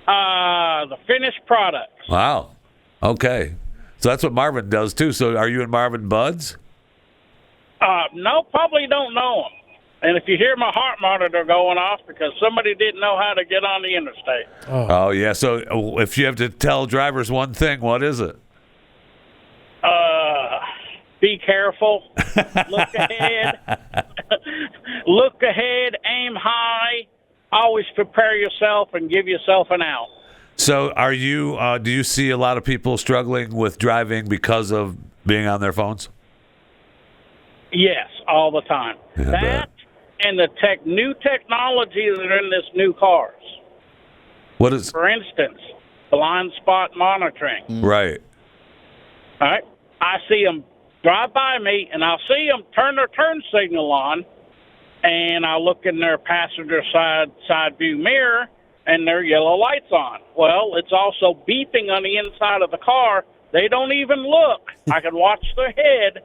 The finished products. Wow. Okay. So that's what Marvin does too. So are you and Marvin buds? No, probably don't know him. And if you hear my heart monitor going off because somebody didn't know how to get on the interstate. Oh yeah. So if you have to tell drivers one thing, what is it? Be careful. Look ahead. Look ahead. Aim high. Always prepare yourself and give yourself an out. So are you? Do you see a lot of people struggling with driving because of being on their phones? Yes, all the time. Yeah, that and the new technology that are in this new cars. What is? For instance, blind spot monitoring. Right. All right. I see them drive by me, and I'll see them turn their turn signal on, and I'll look in their passenger side view mirror, and their yellow light's on. Well, it's also beeping on the inside of the car. They don't even look. I can watch their head.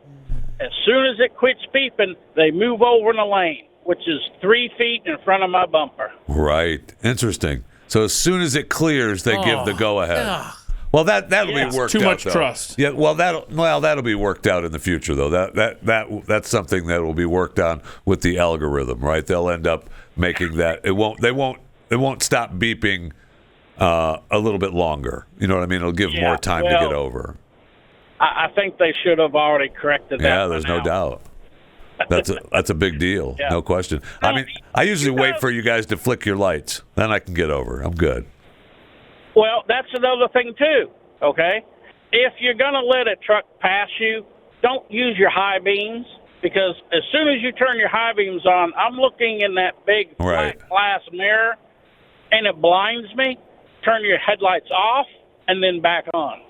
As soon as it quits beeping, they move over in the lane, which is 3 feet in front of my bumper. Right. Interesting. So as soon as it clears, they give the go-ahead. Well, that'll be worked out. Too much though. trust. Yeah, well, that'll be worked out in the future, though. That's something that will be worked on with the algorithm, right? They'll end up making that. It won't stop beeping a little bit longer. You know what I mean? It'll give more time to get over. I think they should have already corrected that. Yeah, there's no doubt. That's a big deal, no question. I mean, I usually wait for you guys to flick your lights, then I can get over. I'm good. Well, that's another thing, too, okay? If you're going to let a truck pass you, don't use your high beams, because as soon as you turn your high beams on, I'm looking in that big flat glass mirror, and it blinds me. Turn your headlights off and then back on.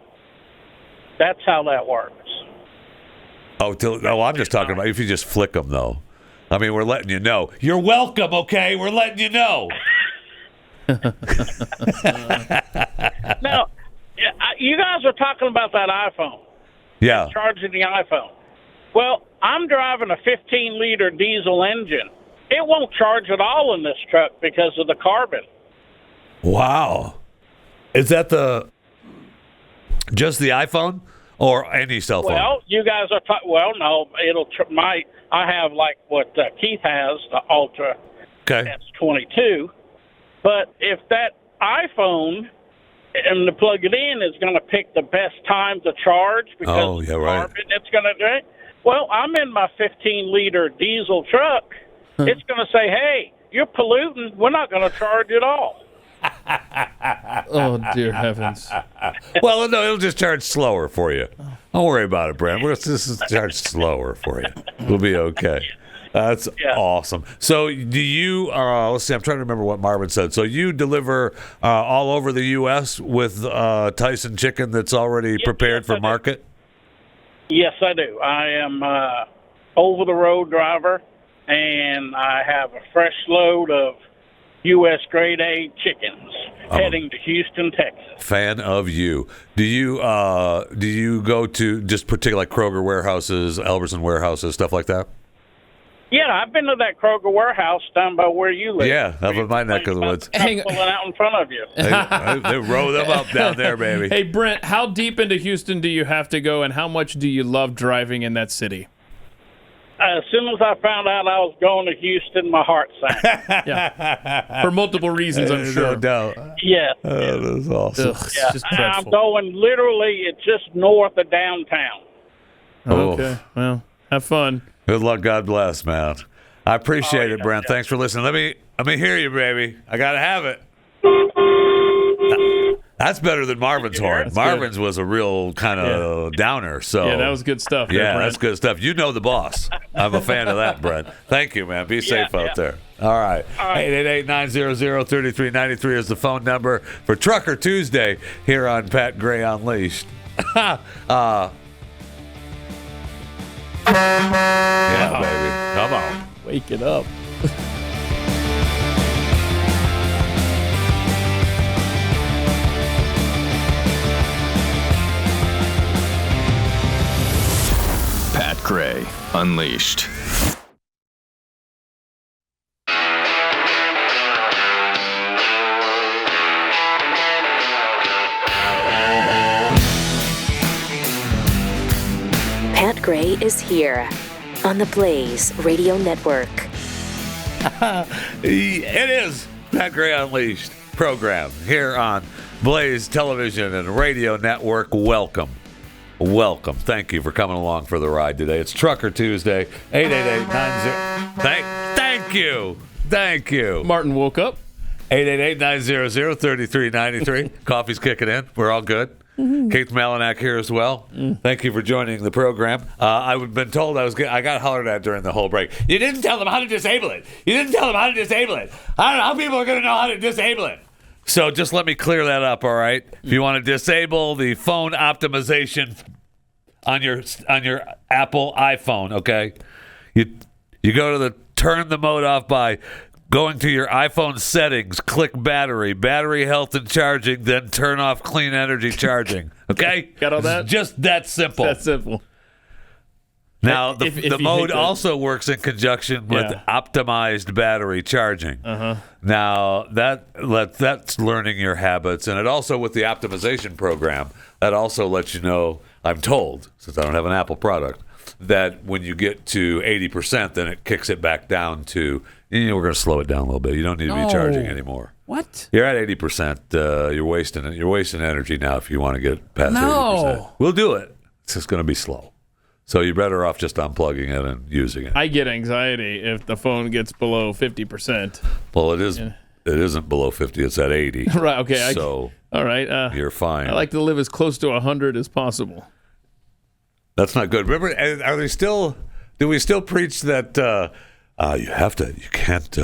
That's how that works. I'm just talking about if you just flick them, though. I mean, we're letting you know. You're welcome, okay? We're letting you know. Now, you guys are talking about that iPhone. Yeah. Charging the iPhone. Well, I'm driving a 15-liter diesel engine. It won't charge at all in this truck because of the carbon. Wow. Is that just the iPhone or any cell phone? Well, you guys are no, I have like what Keith has, the Ultra S22. But if that iPhone and to plug it in is going to pick the best time to charge because carbon it's going to do it. Well, I'm in my 15-liter diesel truck. It's going to say, hey, you're polluting. We're not going to charge at all. Oh, dear heavens. Well, no, it'll just charge slower for you. Don't worry about it, Brent. We'll just charge slower for you. We'll be okay. That's awesome. So do you, let's see, I'm trying to remember what Marvin said. So you deliver all over the U.S. with Tyson chicken that's already prepared for market? Yes, I do. I am over-the-road driver, and I have a fresh load of U.S. grade A chickens heading to Houston, Texas. Fan of you. Do you go to just particular like Kroger warehouses, Albertson warehouses, stuff like that? Yeah, I've been to that Kroger warehouse down by where you live. Yeah, up in my neck of the woods. Hang pulling out in front of you. They roll them up down there, baby. Hey, Brent, how deep into Houston do you have to go, and how much do you love driving in that city? As soon as I found out I was going to Houston, my heart sank. Yeah, for multiple reasons, I'm sure. No doubt. Yes. Oh, that's awesome. Ugh, it's just dreadful. I'm going literally, it's just north of downtown. Okay, well, have fun. Good luck. God bless, man. I appreciate it, Brent. Thanks for listening. Let me hear you, baby. I gotta have it. That's better than Marvin's horn. Marvin's was a real kind of downer. So yeah, that was good stuff. Yeah, Brent. that's good stuff. You know the boss. I'm a fan of that, Brent. Thank you, man. Be safe out there. All right. 888-900-3393 is the phone number for Trucker Tuesday here on Pat Gray Unleashed. Yeah, baby. Come on. Wake it up. Pat Gray Unleashed. Pat Gray is here on the Blaze Radio Network. It is Pat Gray Unleashed program here on Blaze Television and Radio Network. Welcome. Thank you for coming along for the ride today. It's Trucker Tuesday. 888-90. Thank you. Martin woke up. 888-900-3393. Coffee's kicking in. We're all good. Mm-hmm. Keith Malinak here as well. Thank you for joining the program. I've been told I got hollered at during the whole break. You didn't tell them how to disable it. I don't know how people are going to know how to disable it. So just let me clear that up, all right? If you want to disable the phone optimization on your Apple iPhone, okay? You go to the turn the mode off by going to your iPhone settings, click battery health and charging, then turn off clean energy charging. Okay? Got all that? It's just that simple. That's simple. Now, If the you mode hate that. also works in conjunction with optimized battery charging. Now, that's learning your habits, and it also, with the optimization program, that also lets you know, I'm told, since I don't have an Apple product, that when you get to 80%, then it kicks it back down to, we're going to slow it down a little bit. You don't need to be charging anymore. What? You're at 80%. You're wasting it. You're wasting energy now if you want to get past 80%. We'll do it. It's just going to be slow. So you're better off just unplugging it and using it. I get anxiety if the phone gets below 50%. Well, it is. It isn't below 50. It's at 80. Right. Okay. So all right. You're fine. I like to live as close to 100 as possible. That's not good. Remember, are they still? Do we still preach that you have to? You can't.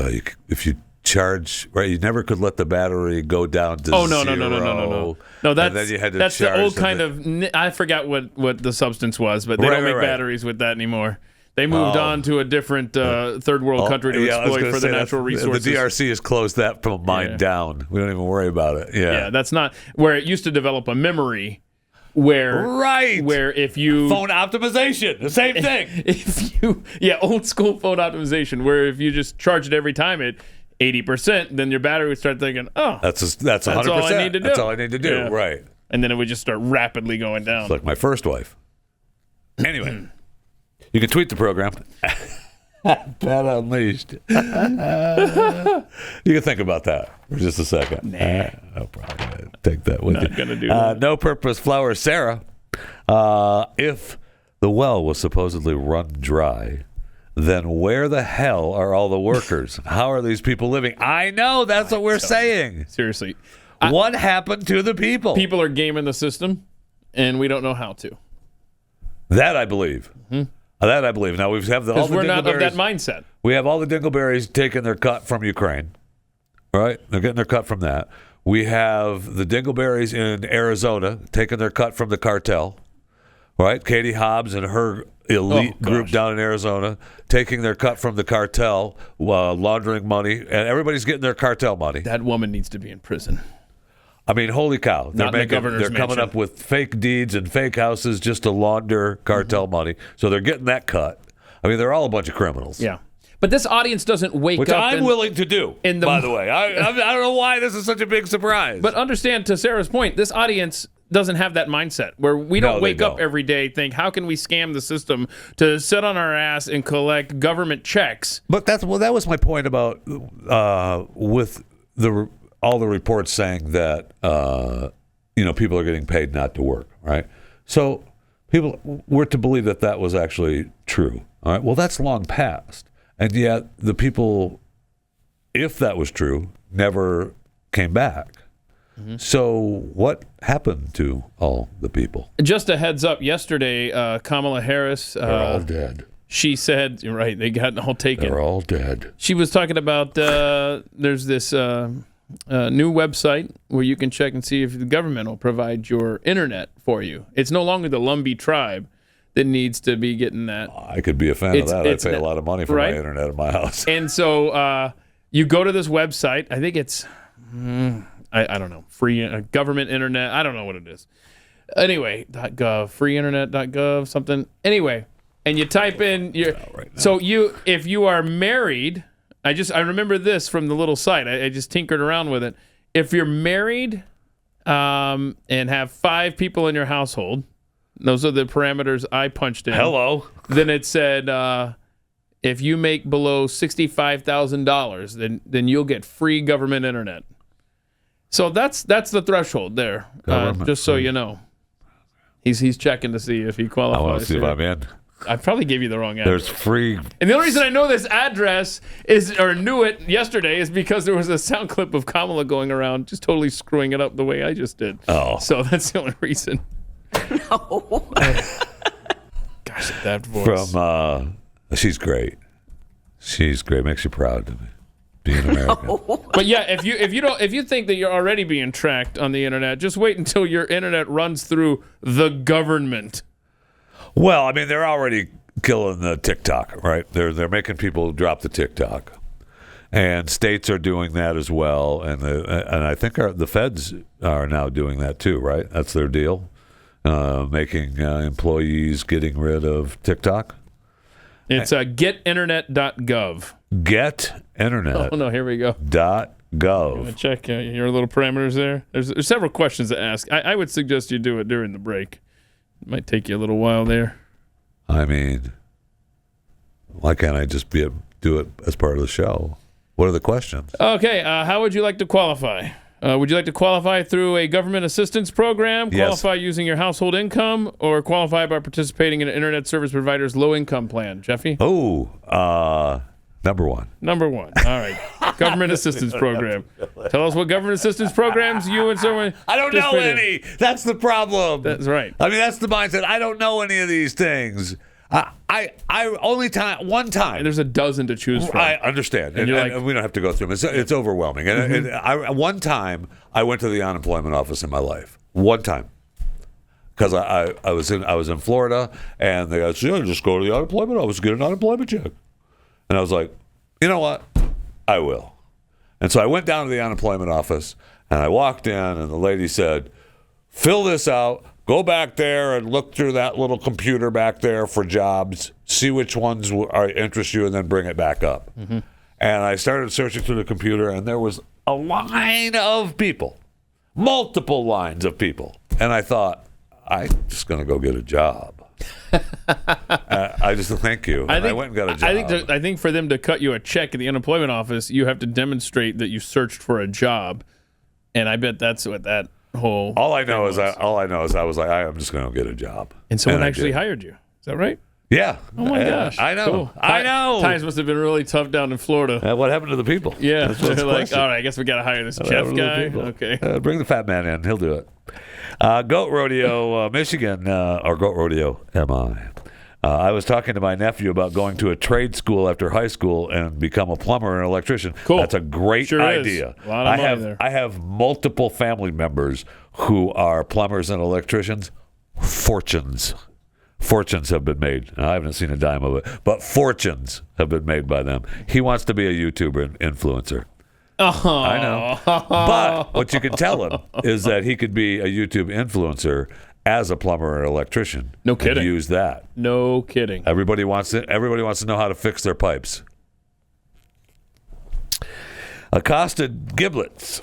If you charge, right? You never could let the battery go down to no. zero. No, that's, and then you had to that's the charge old kind of. I forgot what the substance was, but they don't make batteries with that anymore. They moved on to a different third world country to exploit for the natural resources. The DRC has closed that from a mine down. We don't even worry about it. Yeah, that's not where it used to develop a memory. Where if you phone optimization, the same thing. If you old school phone optimization, where if you just charge it every time at 80%, then your battery would start thinking, that's 100%. All I need to do. That's all I need to do. Right. And then it would just start rapidly going down. It's like my first wife. Anyway, you can tweet the program. Pat Unleashed. You can think about that for just a second. I'll probably take that with you. Not gonna do that. No Purpose Flower Sarah. If the well was supposedly run dry, then where the hell are all the workers? How are these people living? I know, that's what we're saying. Seriously. What happened to the people? People are gaming the system, and we don't know how to. That I believe. That I believe. Now, we have all the we're not of dingleberries. that mindset. We have all the dingleberries taking their cut from Ukraine. Right? They're getting their cut from that. We have the dingleberries in Arizona taking their cut from the cartel. Right? Katie Hobbs and her elite group down in Arizona taking their cut from the cartel, laundering money, and everybody's getting their cartel money. That woman needs to be in prison. I mean, holy cow. They're coming up with fake deeds and fake houses just to launder cartel money. So they're getting that cut. I mean, they're all a bunch of criminals. Yeah. But this audience doesn't wake Which up. I'm willing to do, by the way. I don't know why this is such a big surprise. But understand, to Sarah's point, this audience doesn't have that mindset where we don't wake up every day think, how can we scam the system to sit on our ass and collect government checks? But that was my point about with all the reports saying that people are getting paid not to work, right? So people were to believe that was actually true. All right. Well, that's long past, and yet the people, if that was true, never came back. So what happened to all the people? Just a heads up, yesterday, Kamala Harris... They're all dead. She said, right, they got all taken. They're all dead. She was talking about there's this new website where you can check and see if the government will provide your internet for you. It's no longer the Lumbee tribe that needs to be getting that. I could be a fan of that. I'd pay a lot of money for my internet in my house. And so you go to this website. I think it's... I don't know, free government internet. I don't know what it is. Anyway, .gov, freeinternet.gov, something. Anyway, and you type in if you are married, I remember this from the little site. I just tinkered around with it. If you're married and have 5 people in your household, those are the parameters I punched in. Hello. Then it said if you make below $65,000, then you'll get free government internet. So that's the threshold there, just so you know. He's checking to see if he qualifies. I want to see if I'm in. I probably gave you the wrong address. There's free. And the only reason I know this address knew it yesterday is because there was a sound clip of Kamala going around just totally screwing it up the way I just did. Oh. So that's the only reason. No. Gosh, that voice. She's great. She's great. Makes you proud to me. Being American. But yeah, if you think that you're already being tracked on the internet, just wait until your internet runs through the government. Well, I mean, they're already killing the TikTok, right? They're making people drop the TikTok, and states are doing that as well, and I think the feds are now doing that too, right? That's their deal, making employees getting rid of TikTok. It's getinternet.gov. Getinternet. Oh, no, here we go. .gov. Check your little parameters there. There's several questions to ask. I would suggest you do it during the break. It might take you a little while there. I mean, why can't I just do it as part of the show? What are the questions? Okay, how would you like to qualify? Would you like to qualify through a government assistance program, qualify using your household income, or qualify by participating in an internet service provider's low-income plan? Jeffy? Oh, number one. Number one. All right. Government assistance program. Tell us what government assistance programs you and someone. I don't know any. That's the problem. That's right. I mean, that's the mindset. I don't know any of these things. I one time. There's a dozen to choose from. I understand, and we don't have to go through them. It's overwhelming. And one time, I went to the unemployment office in my life. One time, because I was in Florida, and they said, just go to the unemployment office, get an unemployment check. And I was like, you know what? I will. And so I went down to the unemployment office, and I walked in, and the lady said, fill this out. Go back there and look through that little computer back there for jobs. See which ones interest you, and then bring it back up. Mm-hmm. And I started searching through the computer, and there was a line of people, multiple lines of people. And I thought, I'm just going to go get a job. I just thank you. I went and got a job. I think for them to cut you a check at the unemployment office, you have to demonstrate that you searched for a job, and I bet that's what that whole. All I know is I was like, I'm just going to get a job, and someone actually hired you. Is that right? Yeah. Oh my gosh. I know. Cool. I know. Times must have been really tough down in Florida. What happened to the people? Yeah. They're like, all right, I guess we got to hire this Jeff guy. Okay. Bring the fat man in. He'll do it. Goat Rodeo, Michigan, or Goat Rodeo, MI. I was talking to my nephew about going to a trade school after high school and become a plumber and an electrician. Cool. That's a great idea. A lot of money there. I have multiple family members who are plumbers and electricians. Fortunes have been made. I haven't seen a dime of it, but fortunes have been made by them. He wants to be a YouTuber influencer. Oh. I know. But what you can tell him is that he could be a YouTube influencer as a plumber or electrician. No kidding. And use that. No kidding. Everybody wants to know how to fix their pipes. Accosted giblets.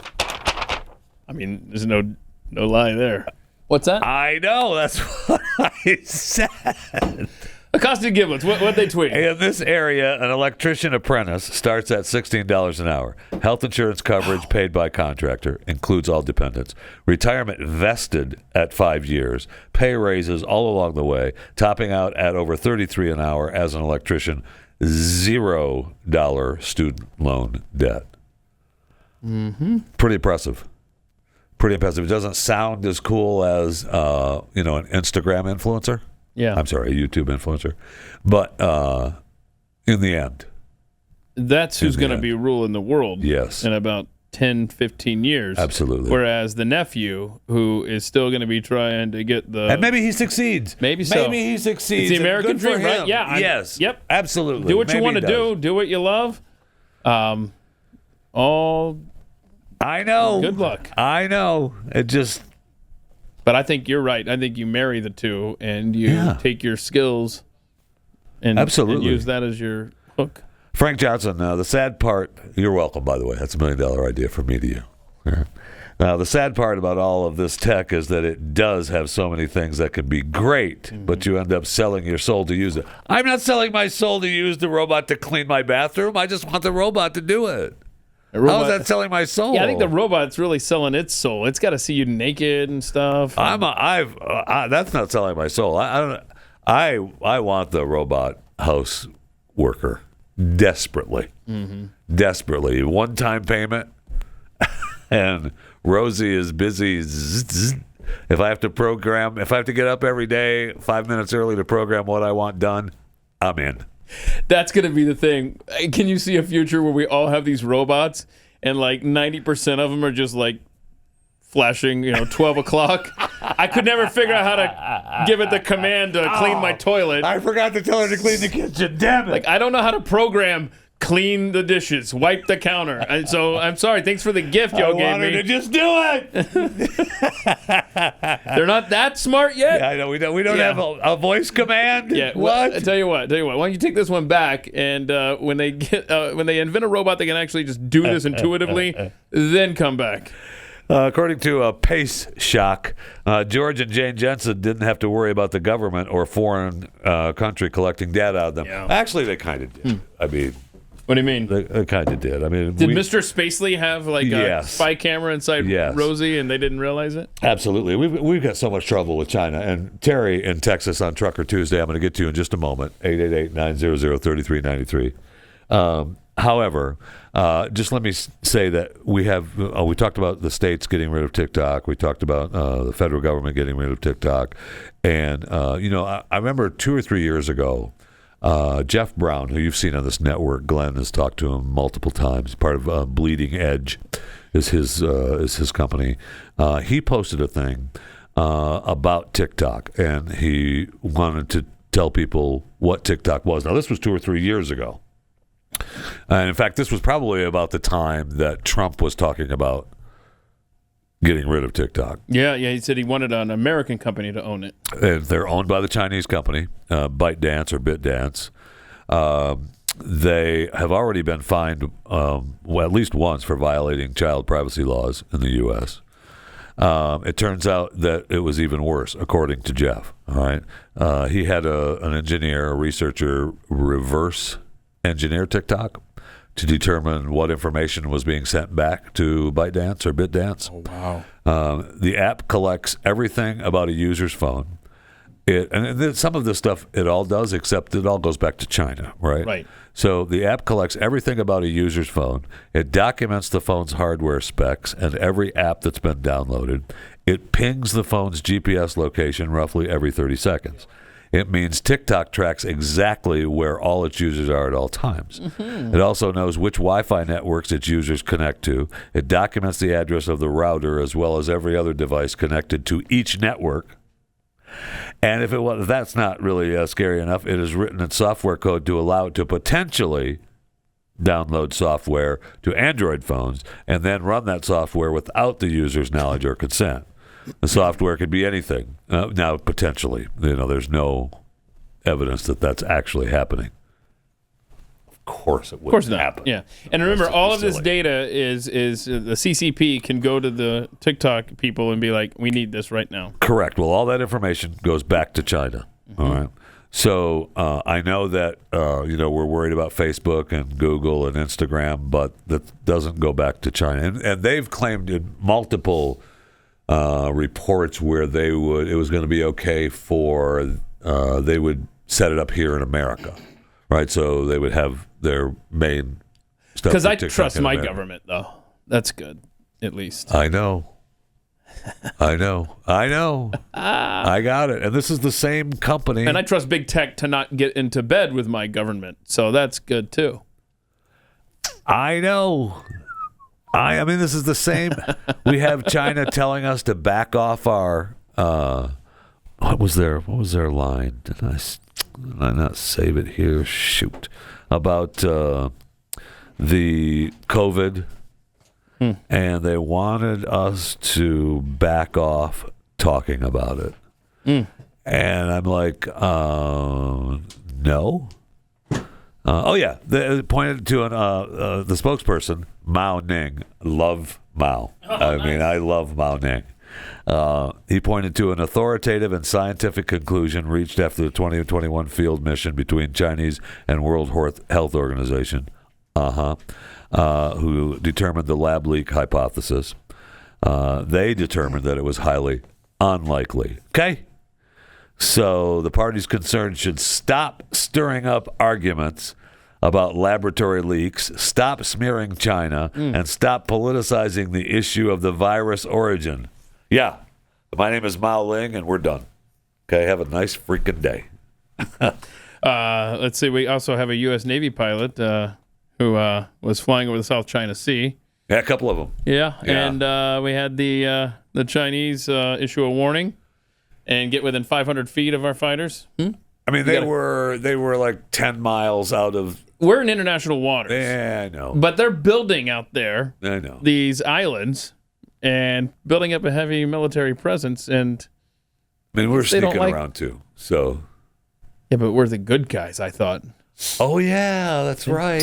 I mean, there's no lie there. What's that? I know. That's what I said. Accosted giblets. What they tweet? In this area, an electrician apprentice starts at $16 an hour. Health insurance coverage paid by contractor includes all dependents. Retirement vested at 5 years. Pay raises all along the way, topping out at over $33 an hour as an electrician. $0 student loan debt. Mm-hmm. Pretty impressive. Pretty impressive. It doesn't sound as cool as an Instagram influencer. Yeah. I'm sorry, a YouTube influencer. But in the end. That's who's going to be ruling the world in about 10, 15 years. Absolutely. Whereas the nephew, who is still going to be trying to get the... And maybe he succeeds. Maybe so. Maybe he succeeds. It's the American dream, right? Yeah. Yes. Yep. Absolutely. Do what you want to do. Do what you love. All... I know. Good luck. I know. It just... But I think you're right. I think you marry the two and you take your skills and use that as your hook. Frank Johnson, the sad part, you're welcome, by the way. That's $1 million idea from me to you. Yeah. Now, the sad part about all of this tech is that it does have so many things that can be great, but you end up selling your soul to use it. I'm not selling my soul to use the robot to clean my bathroom. I just want the robot to do it. How is that selling my soul? Yeah, I think the robot's really selling its soul. It's got to see you naked and stuff. That's not selling my soul. I want the robot house worker desperately, desperately. One-time payment, and Rosie is busy. If I have to get up every day 5 minutes early to program what I want done, I'm in. That's going to be the thing. Can you see a future where we all have these robots and like 90% of them are just like flashing, 12 o'clock? I could never figure out how to give it the command to clean my toilet. I forgot to tell her to clean the kitchen. Damn it. Like, I don't know how to program clean the dishes, wipe the counter. And so I'm sorry. Thanks for the gift y'all gave me. To just do it. They're not that smart yet. Yeah, I know. We don't have a voice command. Yeah. What? Well, I tell you what. Why don't you take this one back? And when they invent a robot that can actually just do this intuitively, then come back. According to Pace Shock, George and Jane Jensen didn't have to worry about the government or foreign country collecting data out of them. Yeah. Actually, they kind of did. I mean, what do you mean? They kind of did. I mean, did Mr. Spacely have like a spy camera inside Yes. Rosie and they didn't realize it? Absolutely. We've got so much trouble with China. And Terry in Texas on Trucker Tuesday, I'm going to get to you in just a moment. 888-900-3393. However, just let me say that we talked about the states getting rid of TikTok. We talked about the federal government getting rid of TikTok. And, I remember 2 or 3 years ago, Jeff Brown, who you've seen on this network, Glenn has talked to him multiple times. Part of Bleeding Edge is his company. He posted a thing about TikTok, and he wanted to tell people what TikTok was. Now, this was 2 or 3 years ago. And in fact, this was probably about the time that Trump was talking about getting rid of TikTok. Yeah. He said he wanted an American company to own it. And they're owned by the Chinese company, ByteDance or BitDance. They have already been fined, at least once, for violating child privacy laws in the U.S. It turns out that it was even worse, according to Jeff. All right, he had an engineer, a researcher, reverse engineer TikTok to determine what information was being sent back to ByteDance or BitDance. Oh, wow. The app collects everything about a user's phone. And some of this stuff it all does, except it all goes back to China, right? Right. So the app collects everything about a user's phone. It documents the phone's hardware specs and every app that's been downloaded. It pings the phone's GPS location roughly every 30 seconds. It means TikTok tracks exactly where all its users are at all times. Mm-hmm. It also knows which Wi-Fi networks its users connect to. It documents the address of the router as well as every other device connected to each network. And if that's not really scary enough, it is written in software code to allow it to potentially download software to Android phones and then run that software without the user's knowledge or consent. The software could be anything. Now, potentially, there's no evidence that that's actually happening. Of course, it wouldn't happen. Yeah, and remember, all of this data is the CCP can go to the TikTok people and be like, "We need this right now." Correct. Well, all that information goes back to China. Mm-hmm. All right. So I know that we're worried about Facebook and Google and Instagram, but that doesn't go back to China, and they've claimed in multiple reports where it was going to be okay for they would set it up here in America, right? So they would have their main stuff. Because I trust my government, though. That's good, at least. I know. I got it. And this is the same company. And I trust big tech to not get into bed with my government, so that's good too. I know. I mean, this is the same. We have China telling us to back off our. What was their line? Did I not save it here? Shoot, about the COVID, and they wanted us to back off talking about it. And I'm like, no. Oh yeah, they pointed to the spokesperson, Mao Ning. Love Mao. I love Mao Ning. He pointed to an authoritative and scientific conclusion reached after the 2021 field mission between Chinese and World Health Organization, who determined the lab leak hypothesis. They determined that it was highly unlikely. Okay? So the parties concerned should stop stirring up arguments about laboratory leaks, stop smearing China, and stop politicizing the issue of the virus origin. Yeah, my name is Mao Ling, and we're done. Okay, have a nice freaking day. Let's see, we also have a U.S. Navy pilot who was flying over the South China Sea. Yeah, a couple of them. Yeah. And we had the Chinese issue a warning and get within 500 feet of our fighters. I mean, they were like 10 miles out of. We're in international waters. Yeah, I know. But they're building out there. I know. These islands and building up a heavy military presence. And I mean, we're sneaking around too. So. Yeah, but we're the good guys, I thought. Oh, yeah, that's right.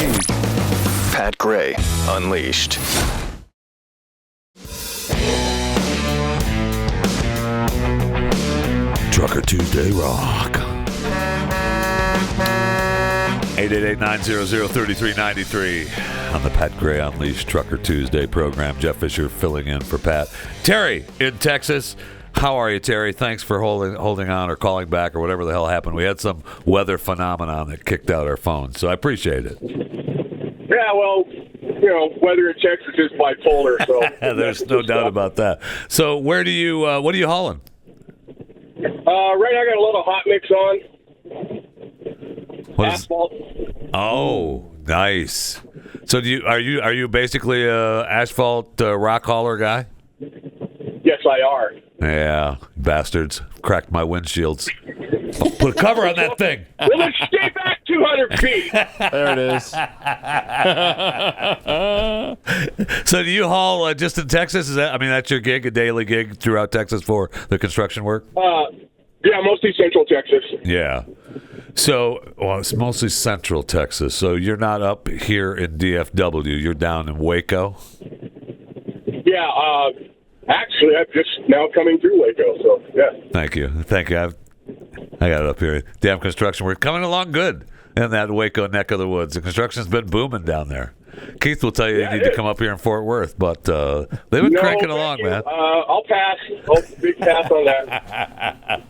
Pat Gray Unleashed. Trucker Tuesday Rock. 888-900-3393 on the Pat Gray Unleashed Trucker Tuesday program. Jeff Fisher filling in for Pat. Terry in Texas. How are you, Terry? Thanks for holding on or calling back or whatever the hell happened. We had some weather phenomenon that kicked out our phones, so I appreciate it. Yeah, well, weather in Texas is bipolar, so there's no doubt about that. So, what are you hauling? Right now, I got a lot of hot mix on. Asphalt. Oh, nice. So, are you basically a asphalt rock hauler guy? Yes, I are. Yeah, bastards cracked my windshields. Put a cover on that thing. Well, let's stay back 200 feet. There it is. So do you haul just in Texas? That's your gig, a daily gig throughout Texas for the construction work? Yeah, mostly Central Texas. Yeah. So, it's mostly Central Texas. So you're not up here in DFW. You're down in Waco? Yeah, actually, I'm just now coming through Waco, so, yeah. Thank you. I got it up here. Damn construction work coming along good in that Waco neck of the woods. The construction's been booming down there. Keith will tell you you need to come up here in Fort Worth, but they've been cranking along, man. I'll pass. Big pass on that.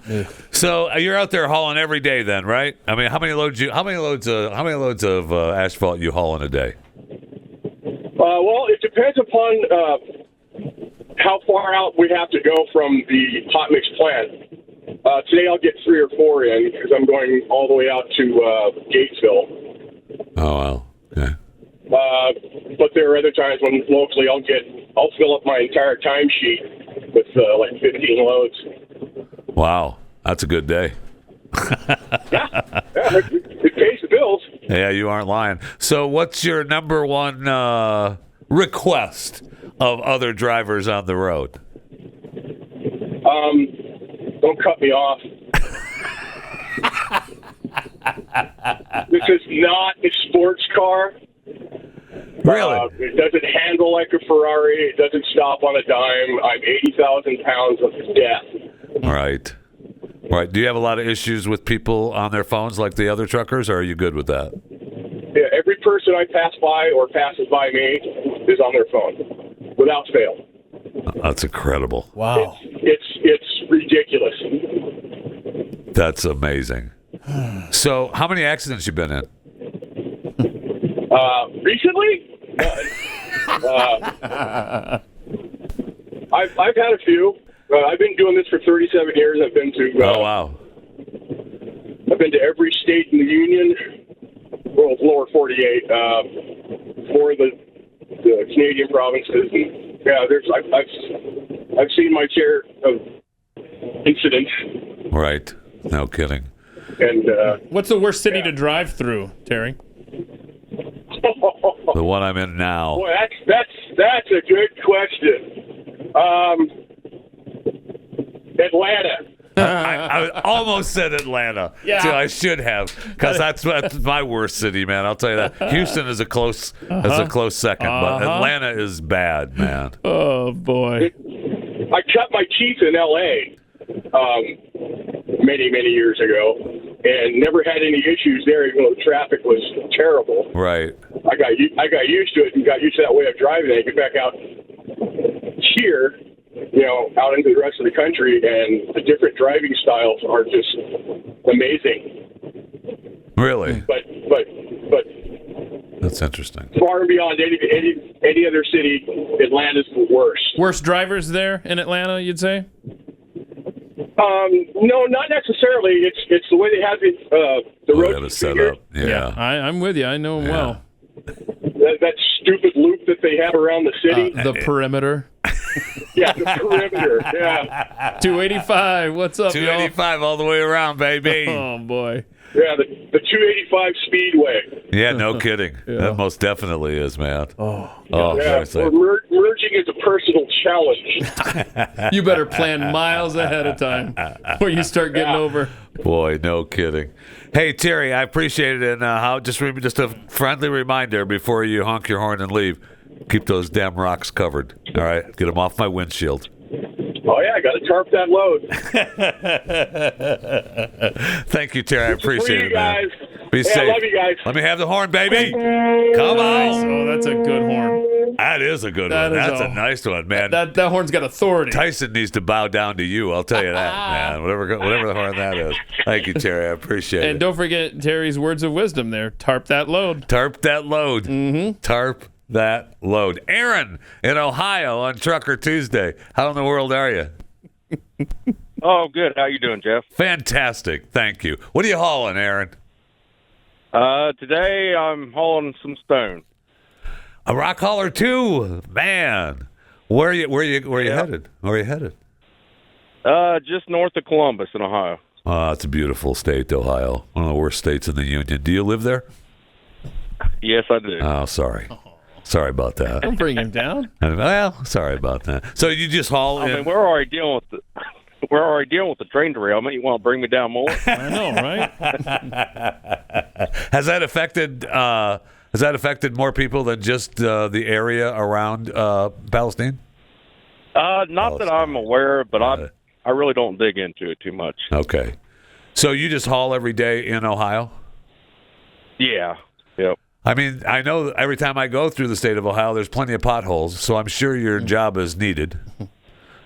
So you're out there hauling every day, then, right? I mean, how many loads of asphalt you haul in a day? Well, it depends upon how far out we have to go from the hot mix plant. Today I'll get 3 or 4 in because I'm going all the way out to Gatesville. Oh, wow. Okay. But there are other times when locally I'll fill up my entire timesheet with like 15 loads. Wow, that's a good day. yeah, it pays the bills. Yeah, you aren't lying. So what's your number one request of other drivers on the road? Don't cut me off. This is not a sports car. Really? It doesn't handle like a Ferrari. It doesn't stop on a dime. I'm 80,000 pounds of death. Right. Do you have a lot of issues with people on their phones like the other truckers, or are you good with that? Yeah, every person I pass by or passes by me is on their phone, without fail. That's incredible. Wow. It's ridiculous. That's amazing. So, how many accidents you been in? Recently? I've had a few. I've been doing this for 37 years. I've been to. Oh, wow. I've been to every state in the Union. Well, lower 48. For the Canadian provinces. And, yeah, I've seen my share of incidents. Right. No kidding. And what's the worst city to drive through, Terry? The one I'm in now. Boy, that's a good question. Atlanta. I almost said Atlanta. Yeah. So I should have, because that's my worst city, man. I'll tell you that. Houston is a close second, but Atlanta is bad, man. Oh boy. I cut my teeth in L.A. Many years ago, and never had any issues there, even though the traffic was terrible. Right. I got used to it and got used to that way of driving. And I get back out here, out into the rest of the country, and the different driving styles are just amazing. Really? But that's interesting. Far and beyond any other city, Atlanta's the worst. Worst drivers there in Atlanta, you'd say? No, not necessarily. It's the way they have it, the road have it set up. Yeah. I'm with you. I know them well. That stupid loop that they have around the city. The perimeter. Yeah, the perimeter. Yeah. 285. What's up, 285 all the way around, baby. Oh, boy. Yeah, the 285 Speedway. Yeah, no kidding. That most definitely is, man. Oh, yeah, merging is a personal challenge. You better plan miles ahead of time before you start getting over. Boy, no kidding. Hey, Terry, I appreciate it. And just a friendly reminder before you honk your horn and leave, keep those damn rocks covered. All right? Get them off my windshield. Oh, yeah, I got to tarp that load. Thank you, Terry. I appreciate it, guys. Man. Be hey, safe. I love you guys. Let me have the horn, baby. Come on. Oh, that's a good horn. That is a good one. That's a nice one, man. That horn's got authority. Tyson needs to bow down to you. I'll tell you that, man. Whatever the horn that is. Thank you, Terry. I appreciate it. And don't forget Terry's words of wisdom there. Tarp that load. Tarp that load. Mm-hmm. Tarp that load. Aaron in Ohio on Trucker Tuesday. How in the world are you? Oh, good. How you doing, Jeff? Fantastic. Thank you. What are you hauling, Aaron? Today I'm hauling some stone. A rock hauler too, man. Where are you headed? Where are you headed? Just north of Columbus in Ohio. It's a beautiful state, Ohio. One of the worst states in the union. Do you live there? Yes, I do. Oh, sorry. Sorry about that. Don't bring him down. Well, sorry about that. So you just haul in? I mean, we're already dealing with the train derailment. You want to bring me down more? I know, right? Has that affected more people than just the area around Palestine? Not that I'm aware of, but I really don't dig into it too much. Okay. So you just haul every day in Ohio? Yeah. Yep. I mean, I know every time I go through the state of Ohio, there's plenty of potholes, so I'm sure your job is needed.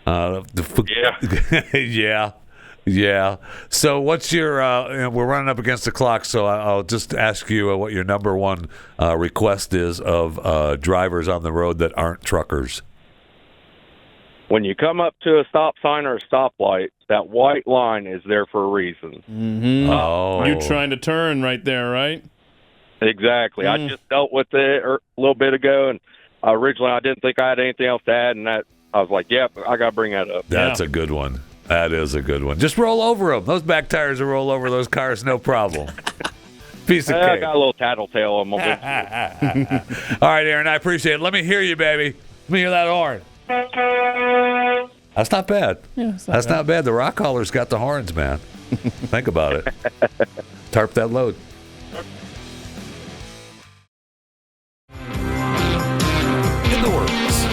Yeah. So what's your, we're running up against the clock, so I'll just ask you what your number one request is of drivers on the road that aren't truckers. When you come up to a stop sign or a stoplight, that white line is there for a reason. Mm-hmm. Oh. You're trying to turn right there, right? Exactly. I just dealt with it a little bit ago, and originally I didn't think I had anything else to add, and that I was like, yep, I got to bring that up. That's a good one. That is a good one. Just roll over them. Those back tires will roll over those cars, no problem. Piece of cake. I got a little tattletale on my windshield. All right, Aaron, I appreciate it. Let me hear you, baby. Let me hear that horn. That's not bad. Yeah, That's not bad. The rock hauler's got the horns, man. Think about it. Tarp that load. In the words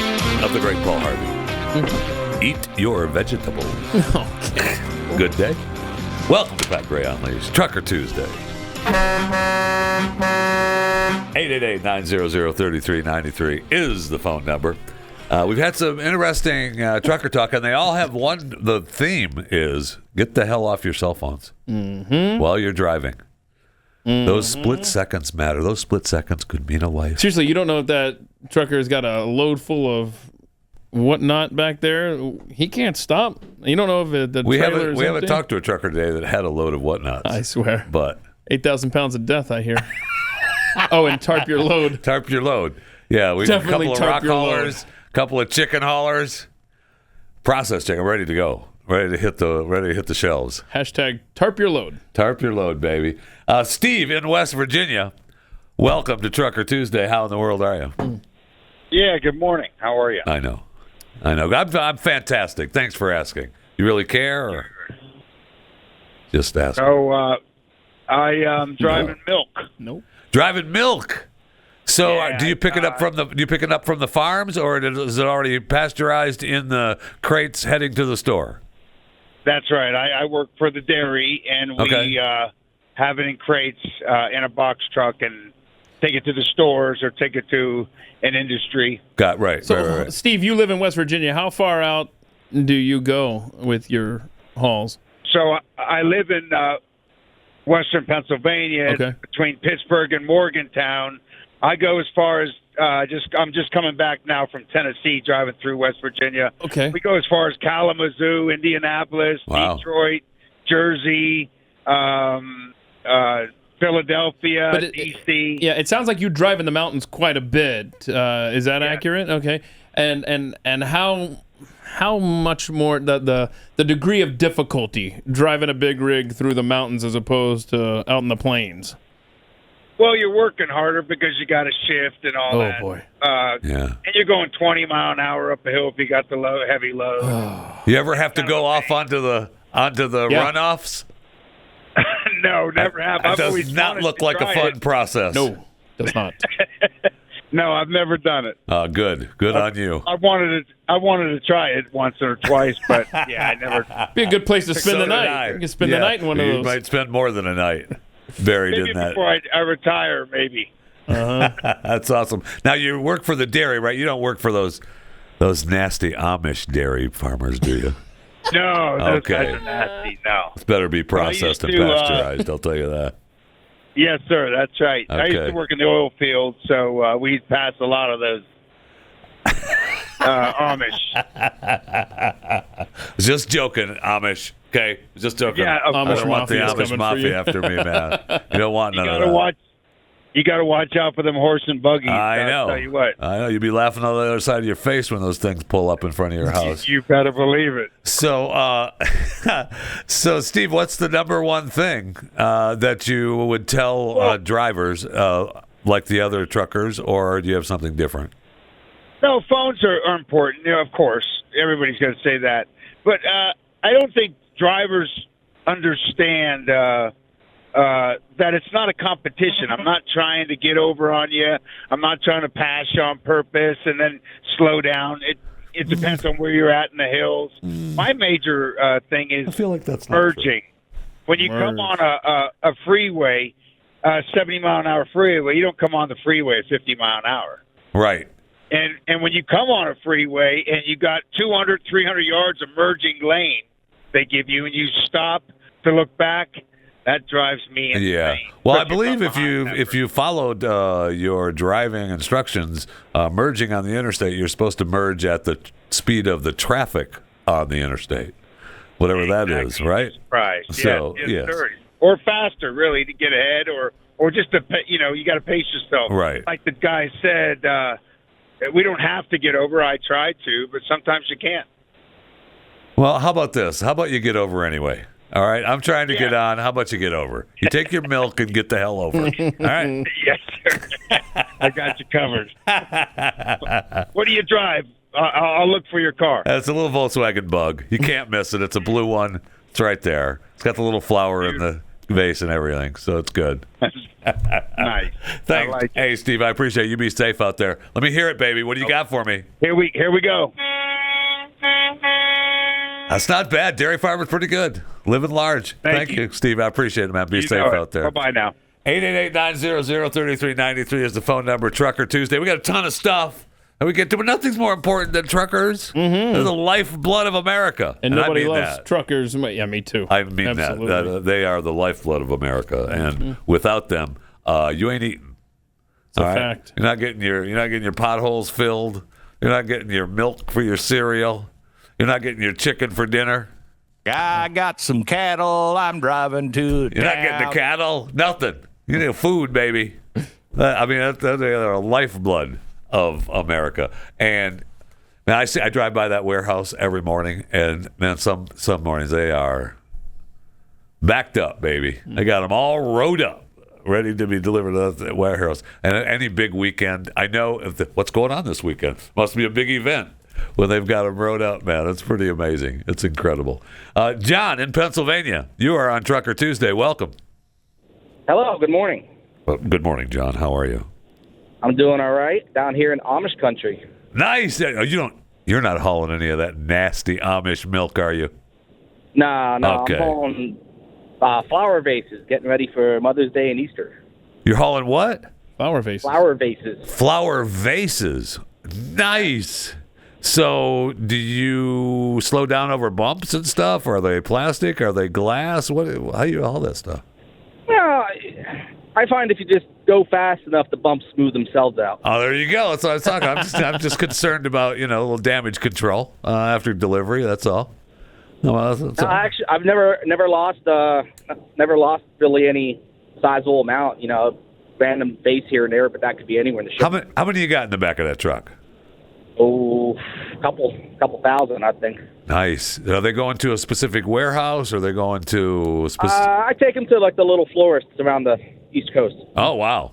of the great Paul Harvey, eat your vegetables. Okay. Good day. Welcome to Pat Gray Unleashed, Trucker Tuesday. 888-900-3393 is the phone number. We've had some interesting trucker talk, and they all have the theme is get the hell off your cell phones while you're driving. Those split seconds matter. Those split seconds could mean a life. Seriously, you don't know if that trucker's got a load full of whatnot back there. He can't stop. You don't know if the we trailer haven't empty? talked to a trucker today that had a load of whatnots. I swear. But 8,000 pounds of death, I hear. Oh, and tarp your load. Tarp your load. Yeah, we've got a couple of rock haulers, a couple of chicken haulers. Process check. I'm ready to go. Ready to hit the shelves. Hashtag tarp your load. Tarp your load, baby. Steve in West Virginia. Welcome to Trucker Tuesday. How in the world are you? Yeah, good morning. How are you? I know. I'm fantastic. Thanks for asking. You really care? Or just ask. So, I am driving milk. Nope. Driving milk. So, Yeah, do you pick it up from the farms, or is it already pasteurized in the crates heading to the store? That's right. I work for the dairy, and we have it in crates in a box truck and take it to the stores or take it to an industry. Right. Steve, you live in West Virginia. How far out do you go with your hauls? So I live in western Pennsylvania, between Pittsburgh and Morgantown. I go as far as I'm just coming back now from Tennessee, driving through West Virginia. Okay. We go as far as Kalamazoo, Indianapolis, Detroit, Jersey, Philadelphia, D.C. Yeah, it sounds like you drive in the mountains quite a bit. Is that accurate? Okay. And how how much more the degree of difficulty driving a big rig through the mountains as opposed to out in the plains? Well, you're working harder because you got to shift and all that. Oh boy. Yeah. And you're going 20 mile an hour up a hill if you got the heavy load. You ever have to go off onto the runoffs? No, never have. It does not look like a fun process. No, does not. No, I've never done it. Good on you. I wanted to try it once or twice, but yeah, I never. Be a good place to spend the night. You can spend the night in one of those. You might spend more than a night buried Maybe in that. before I retire, maybe. That's awesome. Now you work for the dairy, right? You don't work for those nasty Amish dairy farmers, do you? No, those Okay. guys are nasty. No. It's better be processed and pasteurized. I'll tell you that. Yes, sir. That's right. I used Okay. to work in the oil field, so we'd pass a lot of those Amish. Just joking, Amish. Okay, just joking. Yeah, I don't want the Mafia's Amish coming for mafia you. after me, man. You don't want none of gotta that. You got to watch out for them horse and buggies. I know. I'll tell you what. I know. You'd be laughing on the other side of your face when those things pull up in front of your house. You better believe it. So, so Steve, what's the number one thing that you would tell drivers, like the other truckers, or do you have something different? No, phones are important. You know, of course, everybody's going to say that. But I don't think drivers understand that it's not a competition. I'm not trying to get over on you. I'm not trying to pass you on purpose and then slow down. It depends on where you're at in the hills. My major thing is I feel like that's not merging. When you come on a freeway, 70 mile an hour freeway, you don't come on the freeway at 50 mile an hour. Right. And when you come on a freeway and you got 200, 300 yards of merging lane they give you, and you stop to look back, that drives me insane. Yeah. Well, I believe if you followed your driving instructions, merging on the interstate, you're supposed to merge at the speed of the traffic on the interstate, whatever that is, right? Right. So, yes. yes. Or faster, really, to get ahead, or just to you got to pace yourself. Right. Like the guy said, we don't have to get over. I try to, but sometimes you can't. Well, how about this? How about you get over anyway? All right, I'm trying to get on. How about you get over? You take your milk and get the hell over. All right? Yes, sir. I got you covered. What do you drive? I'll look for your car. It's a little Volkswagen Bug. You can't miss it. It's a blue one. It's right there. It's got the little flower in the vase and everything, so it's good. Nice. Thanks. Like hey, Steve, I appreciate you. Be safe out there. Let me hear it, baby. What do you got for me? Here we go. That's not bad. Dairy farmer's pretty good. Living large. Thank you, Steve. I appreciate it, man. Be safe out there. Bye-bye now. 888-900-3393 is the phone number. Trucker Tuesday. We got a ton of stuff that we get to, but nothing's more important than truckers. Mm-hmm. They're the lifeblood of America. And nobody I mean loves that. truckers. Yeah, me too. I mean Absolutely. that. They are the lifeblood of America, and without them, you ain't eating. It's a fact. You're not getting your potholes filled. You're not getting your milk for your cereal. You're not getting your chicken for dinner. I got some cattle I'm driving to. You're not getting the cattle. Nothing. You need food, baby. I mean, they are a lifeblood of America. And man, I drive by that warehouse every morning, and man, some mornings they are backed up, baby. They got them all rode up, ready to be delivered to the warehouse. And any big weekend, I know what's going on this weekend. Must be a big event when they've got them rode up, man. It's pretty amazing. It's incredible. John in Pennsylvania, you are on Trucker Tuesday. Welcome. Hello, good morning. Well, good morning, John. How are you? I'm doing all right down here in Amish country. Nice. You're not hauling any of that nasty Amish milk, are you? No, Okay. I'm hauling flower vases, getting ready for Mother's Day and Easter. You're hauling what? Flower vases. Flower vases. Flower vases. Nice. So, do you slow down over bumps and stuff? Are they plastic? Are they glass? How do you haul that stuff? Well, I find if you just go fast enough, the bumps smooth themselves out. Oh, there you go. That's what I was talking. I'm just concerned about a little damage control after delivery. That's all. No, Actually, I've never lost really any sizable amount. Random vase here and there, but that could be anywhere in the ship. How many you got in the back of that truck? couple thousand, I think. Nice. Are they going to a specific warehouse, or are they going to a specific... I take them to like the little florists around the East Coast. Oh, wow.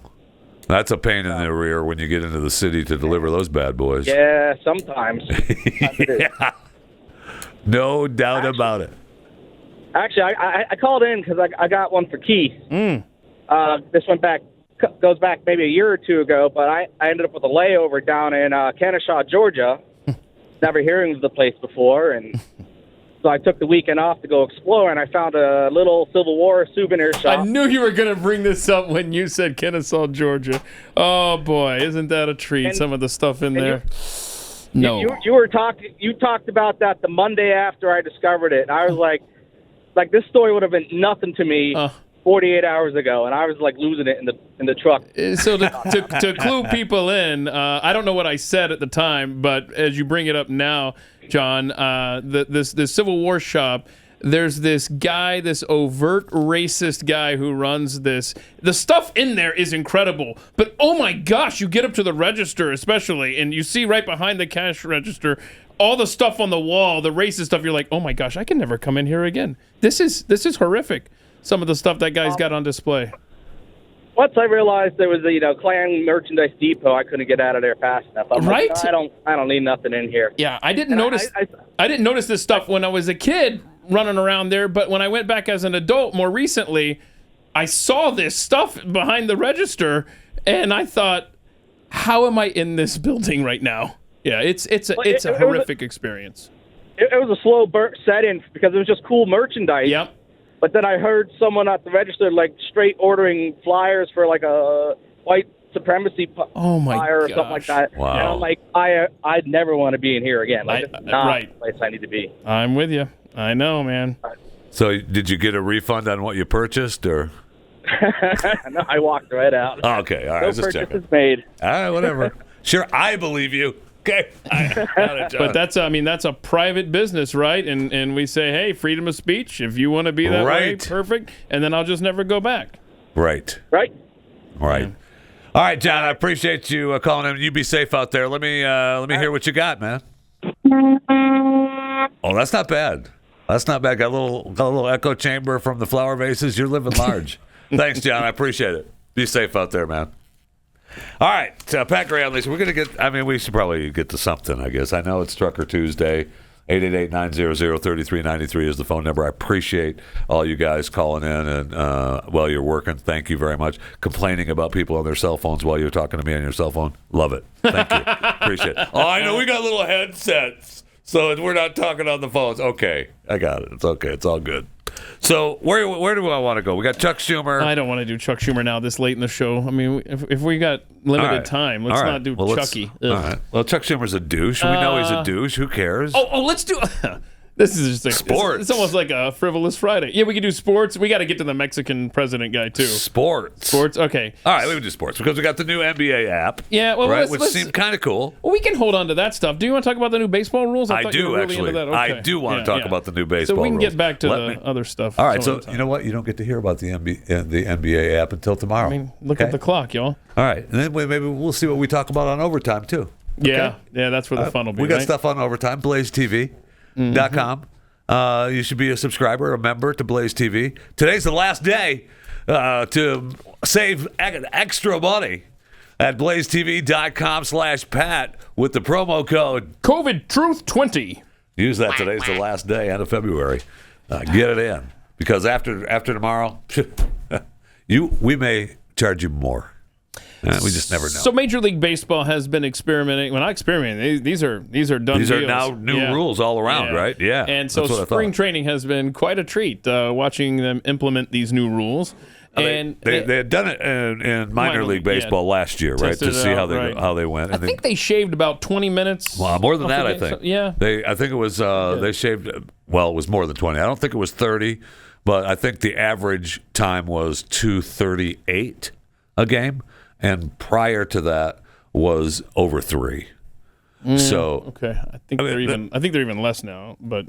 That's a pain in the rear when you get into the city to deliver those bad boys. Yeah, sometimes. Yeah. No doubt about it. Actually, I called in because I got one for Keith. This goes back maybe a year or two ago, but I ended up with a layover down in Kennesaw, Georgia. Never hearing of the place before, and so I took the weekend off to go explore, and I found a little Civil War souvenir shop. I knew you were going to bring this up when you said Kennesaw, Georgia. Oh boy, isn't that a treat? Some of the stuff in there. You talked about that the Monday after I discovered it, and I was like this story would have been nothing to me 48 hours ago, and I was like losing it in the truck. So to clue people in, I don't know what I said at the time, but as you bring it up now, John, this Civil War shop, there's this guy, this overt racist guy who runs this. The stuff in there is incredible, but oh my gosh, you get up to the register especially, and you see right behind the cash register all the stuff on the wall, the racist stuff. You're like, oh my gosh, I can never come in here again. This is horrific. Some of the stuff that guy's got on display. Once I realized there was a Klan merchandise depot, I couldn't get out of there fast enough. I'm right? Like, no, I don't need nothing in here. Yeah, I didn't notice. I didn't notice this stuff when I was a kid running around there, but when I went back as an adult more recently, I saw this stuff behind the register, and I thought, how am I in this building right now? Yeah, it's a horrific experience. It was a slow set-in because it was just cool merchandise. Yep. But then I heard someone at the register like straight ordering flyers for like a white supremacy flyer or something like that. Wow. And I'm like, I'd never want to be in here again. Like, it's not the place I need to be. I'm with you. I know, man. So did you get a refund on what you purchased, or? No, I walked right out. Oh, okay, all right. No I was just purchase checking. is made. All right, whatever. Sure, I believe you. Okay. But that's a private business, right? And we say, hey, freedom of speech. If you want to be that way, perfect. And then I'll just never go back. Right. Right. Right. All right, John. I appreciate you calling in. You be safe out there. Let me hear what you got, man. Oh, that's not bad. That's not bad. Got a little echo chamber from the flower vases. You're living large. Thanks, John. I appreciate it. Be safe out there, man. All right, Pat Gray Unleashed. We're going to get, we should probably get to something, I guess. I know it's Trucker Tuesday. 888-900-3393 is the phone number. I appreciate all you guys calling in and while you're working. Thank you very much. Complaining about people on their cell phones while you're talking to me on your cell phone. Love it. Thank you. Appreciate it. Oh, I know we got little headsets, so we're not talking on the phones. Okay, I got it. It's okay. It's all good. So where do I want to go? We got Chuck Schumer. I don't want to do Chuck Schumer now this late in the show. I mean, if we got limited time, let's not do Chucky. All right. Well, Chuck Schumer's a douche. We know he's a douche. Who cares? Oh, let's do... This is just like sports. It's almost like a frivolous Friday. Yeah, we can do sports. We got to get to the Mexican president guy, too. Sports. Okay. All right, we can do sports because we got the new NBA app. Yeah, well, right, which seemed kind of cool. Well, we can hold on to that stuff. Do you want to talk about the new baseball rules? I do, really actually. Into that. Okay. I do want to talk about the new baseball rules. So we can rules. get back to the other stuff. All right, so you know what? You don't get to hear about the NBA app until tomorrow. I mean, look at the clock, y'all. All right, and then maybe we'll see what we talk about on overtime, too. Okay? Yeah, that's where the fun will be. We got stuff on overtime, blazetv.com. You should be a subscriber, a member to Blaze TV. Today's the last day to save extra money at blazetv.com/Pat with the promo code COVIDTruth20. Use that. Today's the last day, end of February. Get it in, because after tomorrow, we may charge you more. We just never know. So Major League Baseball has been experimenting. When I experiment, these are done deals. These are now new rules all around, right? Yeah. And so spring training has been quite a treat, watching them implement these new rules. And they had done it in minor league baseball last year, right? To see how they went. I think they shaved about 20 minutes. Well, more than that, I think. So, yeah. I think it was they shaved. Well, it was more than 20. I don't think it was 30, but I think the average time was 2:38 a game. And prior to that was over 3. So okay, I think they're even less now. But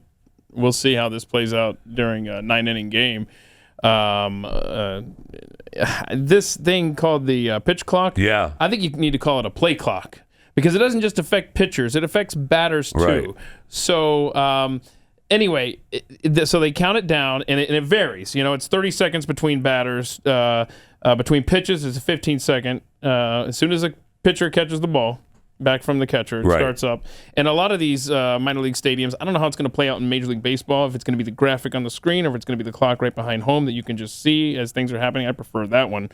we'll see how this plays out during a 9-inning game. This thing called the pitch clock. Yeah, I think you need to call it a play clock, because it doesn't just affect pitchers; it affects batters too. Right. So anyway, so they count it down, and it varies. It's 30 seconds between batters. Between pitches, it's a 15-second. As soon as a pitcher catches the ball back from the catcher, it starts up. And a lot of these minor league stadiums, I don't know how it's going to play out in Major League Baseball, if it's going to be the graphic on the screen or if it's going to be the clock right behind home that you can just see as things are happening. I prefer that one.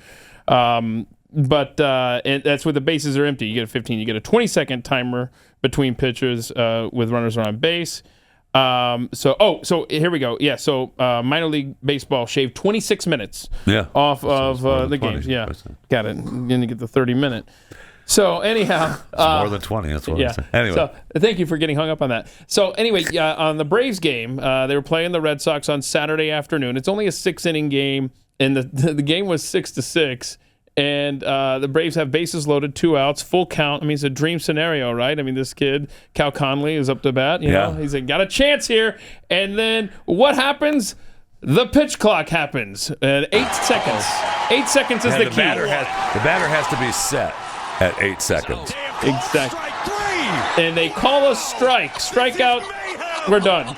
But and that's where the bases are empty. You get a 15. You get a 20-second timer between pitches with runners on base. So here we go. Yeah, so minor league baseball shaved 26 minutes off of the games. Yeah, got it. Then you get the 30-minute. So anyhow, more than 20. That's what I'm saying. Anyway, so thank you for getting hung up on that. So anyway, on the Braves game, they were playing the Red Sox on Saturday afternoon. It's only a 6-inning game, and the game was 6-6. And the Braves have bases loaded, 2 outs, full count. I mean, it's a dream scenario, right? I mean, this kid, Cal Conley, is up to bat. You know, he's like, got a chance here. And then what happens? The pitch clock happens at 8 seconds. 8 seconds is the key. The batter has to be set at 8 seconds. Exactly. And they call a strike. Strikeout. We're done.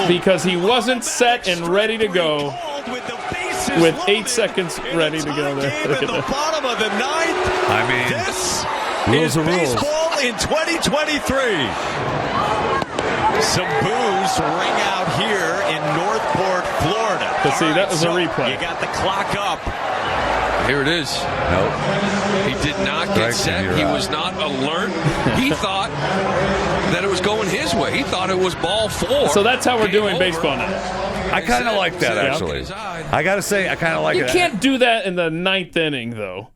Because he wasn't set and ready to go. With 8 seconds ready to go there. At the bottom of the ninth. I mean, this rules is are rules. baseball in 2023. Some boos ring out here in Northport, Florida. But see, that was a replay. You got the clock up. Here it is. Nope. He did not get set. He was not alert. He thought that it was going his way. He thought it was ball 4. So that's how we're doing baseball now. I kind of like that, actually. I got to say, I kind of like it. You can't do that in the 9th inning, though.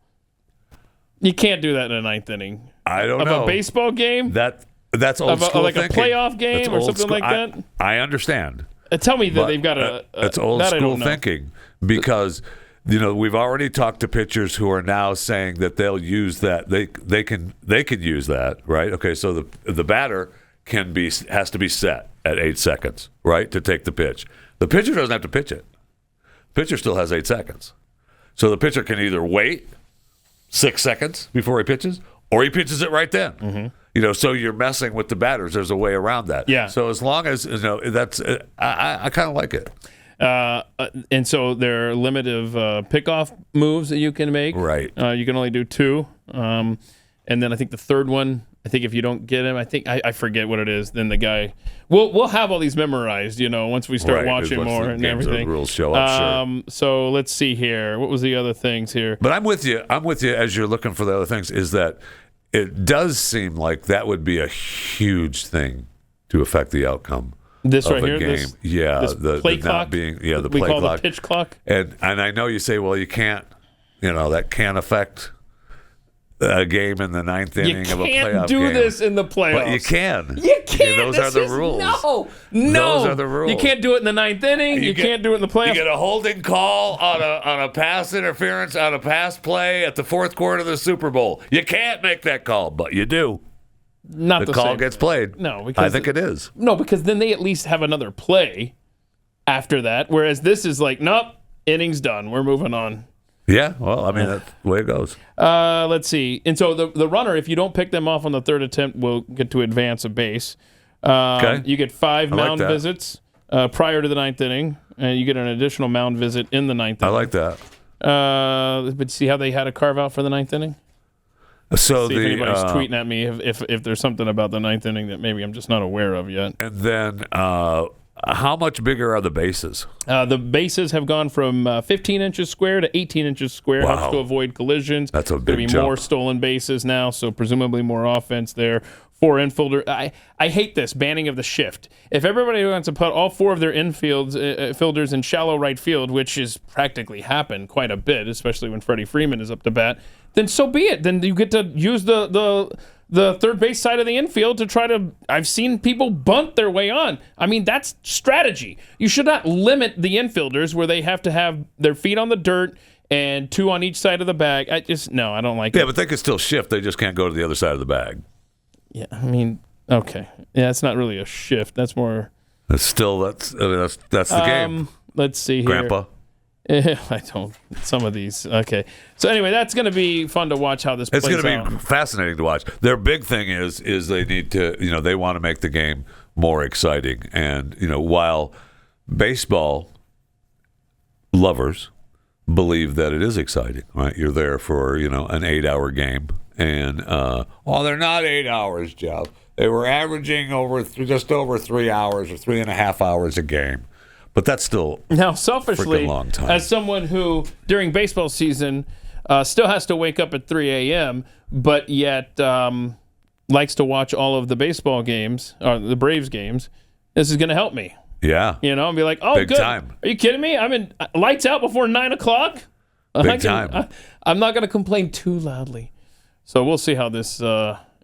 You can't do that in the 9th inning. I don't know. Of a baseball game? That's old school like thinking. A playoff game or something like that? I understand. Tell me that they've got That's old school thinking because... we've already talked to pitchers who are now saying that they'll use that. They can use that, right? Okay, so the batter has to be set at 8 seconds, right, to take the pitch. The pitcher doesn't have to pitch it. The pitcher still has 8 seconds. So the pitcher can either wait 6 seconds before he pitches, or he pitches it right then. Mm-hmm. So you're messing with the batters. There's a way around that. Yeah. So as long as that's, I kind of like it. And so there are limited pickoff moves that you can make. Right. You can only do 2. And then I think the third one, if you don't get him, I forget what it is. Then the guy, we'll have all these memorized, once we start watching more and everything. The rules show up. Sure. So let's see here. What was the other things here? But I'm with you as you're looking for the other things. Is that it does seem like that would be a huge thing to affect the outcome. This of right a here, game. this play clock. Not being, the we play call clock. the pitch clock. And I know you say, well, you can't, that can't affect a game in the 9th inning of a playoff game. You can't do this in the playoffs. But you can. You can't. Those are the rules. No. Those are the rules. You can't do it in the 9th inning. You can't do it in the playoffs. You get a holding call on a pass interference, on a pass play at the 4th quarter of the Super Bowl. You can't make that call, but you do. Not the call same. Gets played. No, because I think it is. No, because then they at least have another play after that. Whereas this is like, nope, inning's done. We're moving on. Yeah, well, I mean, that's the way it goes. Let's see. And so the runner, if you don't pick them off on the 3rd attempt, will get to advance a base. Okay. You get 5 mound that. visits prior to the 9th inning, and you get an additional mound visit in the 9th inning. I like that. But see how they had a carve out for the 9th inning? So see if anybody's tweeting at me if there's something about the 9th inning that maybe I'm just not aware of yet. And then how much bigger are the bases? The bases have gone from 15 inches square to 18 inches square. Wow. Helps to avoid collisions. That's a big There'll be jump. more stolen bases now, so presumably more offense there. 4 infielder. I hate this banning of the shift. If everybody wants to put all 4 of their fielders in shallow right field, which has practically happened quite a bit, especially when Freddie Freeman is up to bat, then so be it. Then you get to use the third base side of the infield to try to. I've seen people bunt their way on. I mean, that's strategy. You should not limit the infielders where they have to have their feet on the dirt and 2 on each side of the bag. I don't like it. Yeah, but they can still shift. They just can't go to the other side of the bag. Yeah, I mean, okay. Yeah, it's not really a shift. That's more. That's the game. Let's see here. Grandpa. I don't. Some of these. Okay. So anyway, that's going to be fun to watch how this plays out. It's going to be fascinating to watch. Their big thing is they need to, they want to make the game more exciting. And, while baseball lovers believe that it is exciting, right? You're there for, an 8-hour game. And, they're not 8 hours, Jeff. They were averaging just over 3 hours or 3.5 hours a game. But that's still now selfishly, long time. As someone who during baseball season still has to wake up at 3 a.m., but yet likes to watch all of the baseball games, or the Braves games, this is going to help me. Yeah, and be like, oh, big good. Time. Are you kidding me? I'm in lights out before 9 o'clock. Big time. I'm not going to complain too loudly. So we'll see how this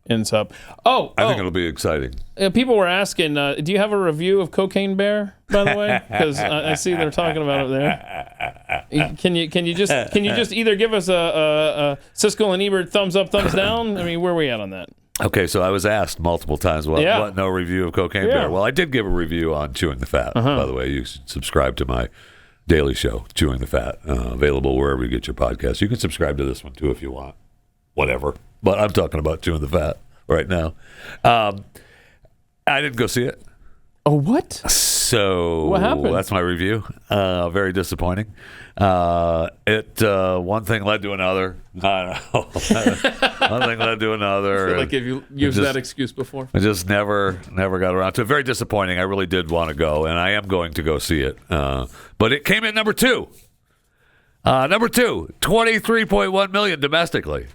ends up. I think it'll be exciting. People were asking, do you have a review of Cocaine Bear, by the way? Because I see they're talking about it there. Can you just either give us a Siskel and Ebert thumbs up, thumbs down? I mean, where are we at on that? Okay, so I was asked multiple times, what no review of Cocaine Bear? Well, I did give a review on Chewing the Fat. By the way, you should subscribe to my daily show, Chewing the Fat, available wherever you get your podcasts. You can subscribe to this one, too, if you want. Whatever. But I'm talking about Chewing the Fat right now. I didn't go see it. Oh, what? So what happened? That's my review. Very disappointing. One thing led to another. I don't know. One thing led to another. I feel like you've used that excuse before. I just never got around to it. Very disappointing. I really did want to go, and I am going to go see it. But it came in number 2. Number 2, 23.1 million domestically.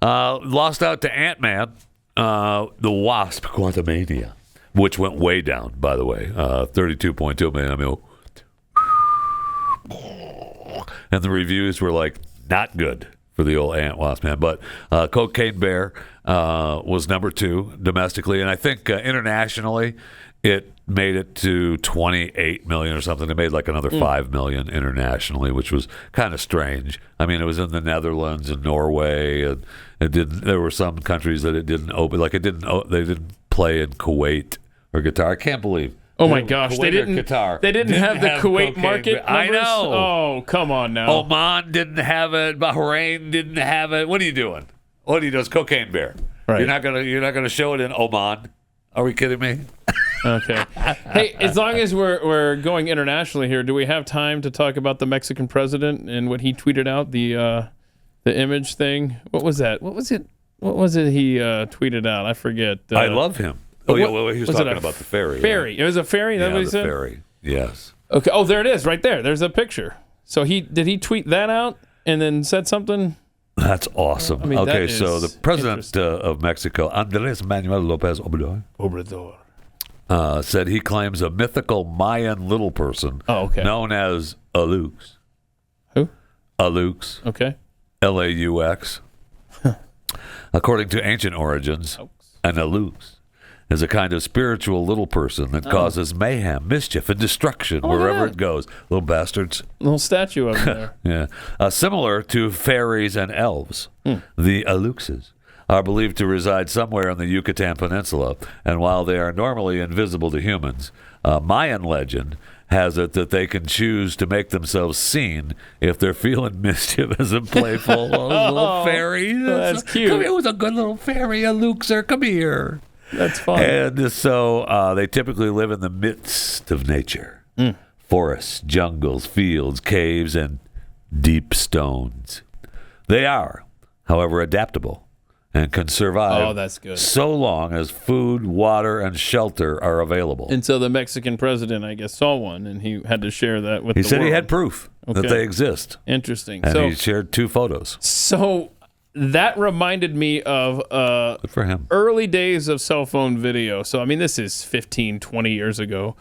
Lost out to Ant-Man, the Wasp, Quantumania, which went way down, by the way, 32.2 million. I mean, and the reviews were like not good for the old Ant-Wasp man. But Cocaine Bear was number 2 domestically, and I think internationally it made it to 28 million or something. It made like another 5 million internationally, which was kind of strange. I mean, it was in the Netherlands and Norway, and it didn't. There were some countries that it didn't open. Like they didn't play in Kuwait or Qatar. I can't believe. Oh my gosh, Kuwait they didn't. Qatar They didn't have the Kuwait market. I know. Oh, come on now. Oman didn't have it. Bahrain didn't have it. What are you doing? What are you doing? It's Cocaine Bear. Right. You're not gonna show it in Oman. Are we kidding me? Okay. Hey, as long as we're going internationally here, do we have time to talk about the Mexican president and what he tweeted out, the image thing? What was that? What was it he tweeted out? I forget. I love him. Oh, yeah, well, he was talking about the ferry. Ferry. Yeah. It was a ferry? That's what he said? Ferry, yes. Okay. Oh, there it is, right there. There's a picture. So did he tweet that out and then said something? That's awesome. I mean, okay, so the president of Mexico, Andrés Manuel López Obrador, said he claims a mythical Mayan little person known as Alux. Who? Alux. Okay. Laux. According to ancient origins, an Alux is a kind of spiritual little person that causes mayhem, mischief, and destruction wherever it goes. Little bastards. Little statue over there. Yeah. Similar to fairies and elves, the Aluxes are believed to reside somewhere on the Yucatan Peninsula, and while they are normally invisible to humans, Mayan legend has it that they can choose to make themselves seen if they're feeling mischievous and playful. Little fairy. That's cute. Come here, it was a good little fairy, a Luxer. Come here. That's fun. And so they typically live in the midst of nature. Forests, jungles, fields, caves, and deep stones. They are, however, adaptable and can survive that's good. so long as food, water, and shelter are available. And so the Mexican president, I guess, saw one, and he had to share that with He the said world. he had proof that they exist. Interesting. And so he shared 2 photos. So that reminded me of Good for him. early days of cell phone video. So, I mean, this is 15, 20 years ago.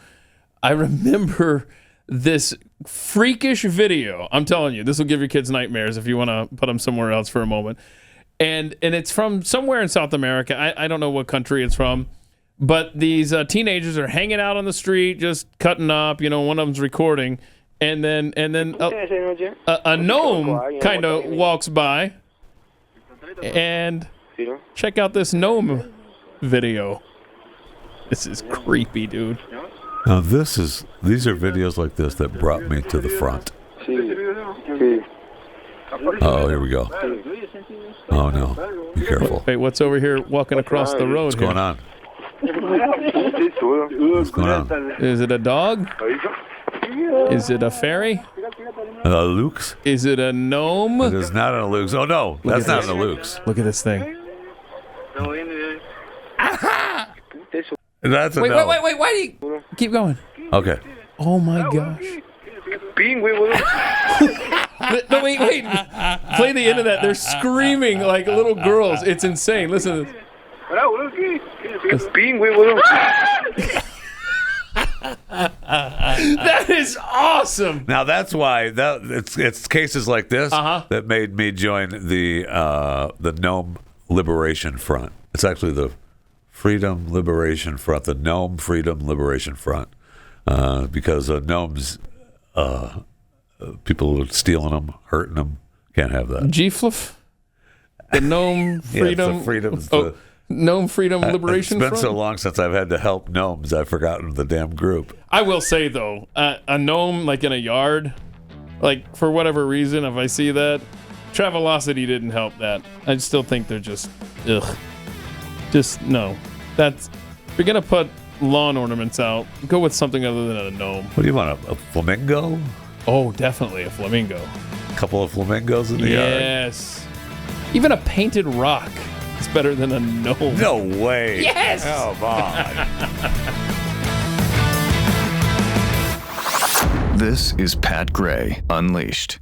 I remember this freakish video. I'm telling you, this will give your kids nightmares if you want to put them somewhere else for a moment. And it's from somewhere in South America. I don't know what country it's from. But these teenagers are hanging out on the street, just cutting up. You know, one of them's recording. And then a gnome kind of walks by. And check out this gnome video. This is creepy, dude. Now these are videos like this that brought me to the front. Oh, here we go. Oh, no. Be careful. Wait, what's over here walking across the road? What's going on? What's going on? Is it a dog? Is it a fairy? Lukes? Is it a gnome? It is not a Lukes. Oh, no. That's not a Lukes. Look at this thing. That's a wait, no. wait. Why do you keep going? Okay. Oh, my gosh. No, wait. Play the end of that. They're screaming like little girls. It's insane. Listen to this. That is awesome. Now that's why it's cases like this that made me join the Gnome Liberation Front. It's actually the Freedom Liberation Front, the Gnome Freedom Liberation Front, because gnomes, people stealing them, hurting them, can't have that. GFLF? The Gnome Freedom. Gnome Freedom Liberation It's been Front? so long since I've had to help gnomes, I've forgotten the damn group. I will say, though, a gnome, like in a yard, like for whatever reason, if I see that, Travelocity didn't help that. I still think they're just, ugh. Just, no. That's, if you're going to put lawn ornaments out, go with something other than a gnome. What do you want, a flamingo? Oh, definitely a flamingo. A couple of flamingos in the yard? Yes. Even a painted rock is better than a gnome. No way. Yes. Come on. This is Pat Gray Unleashed.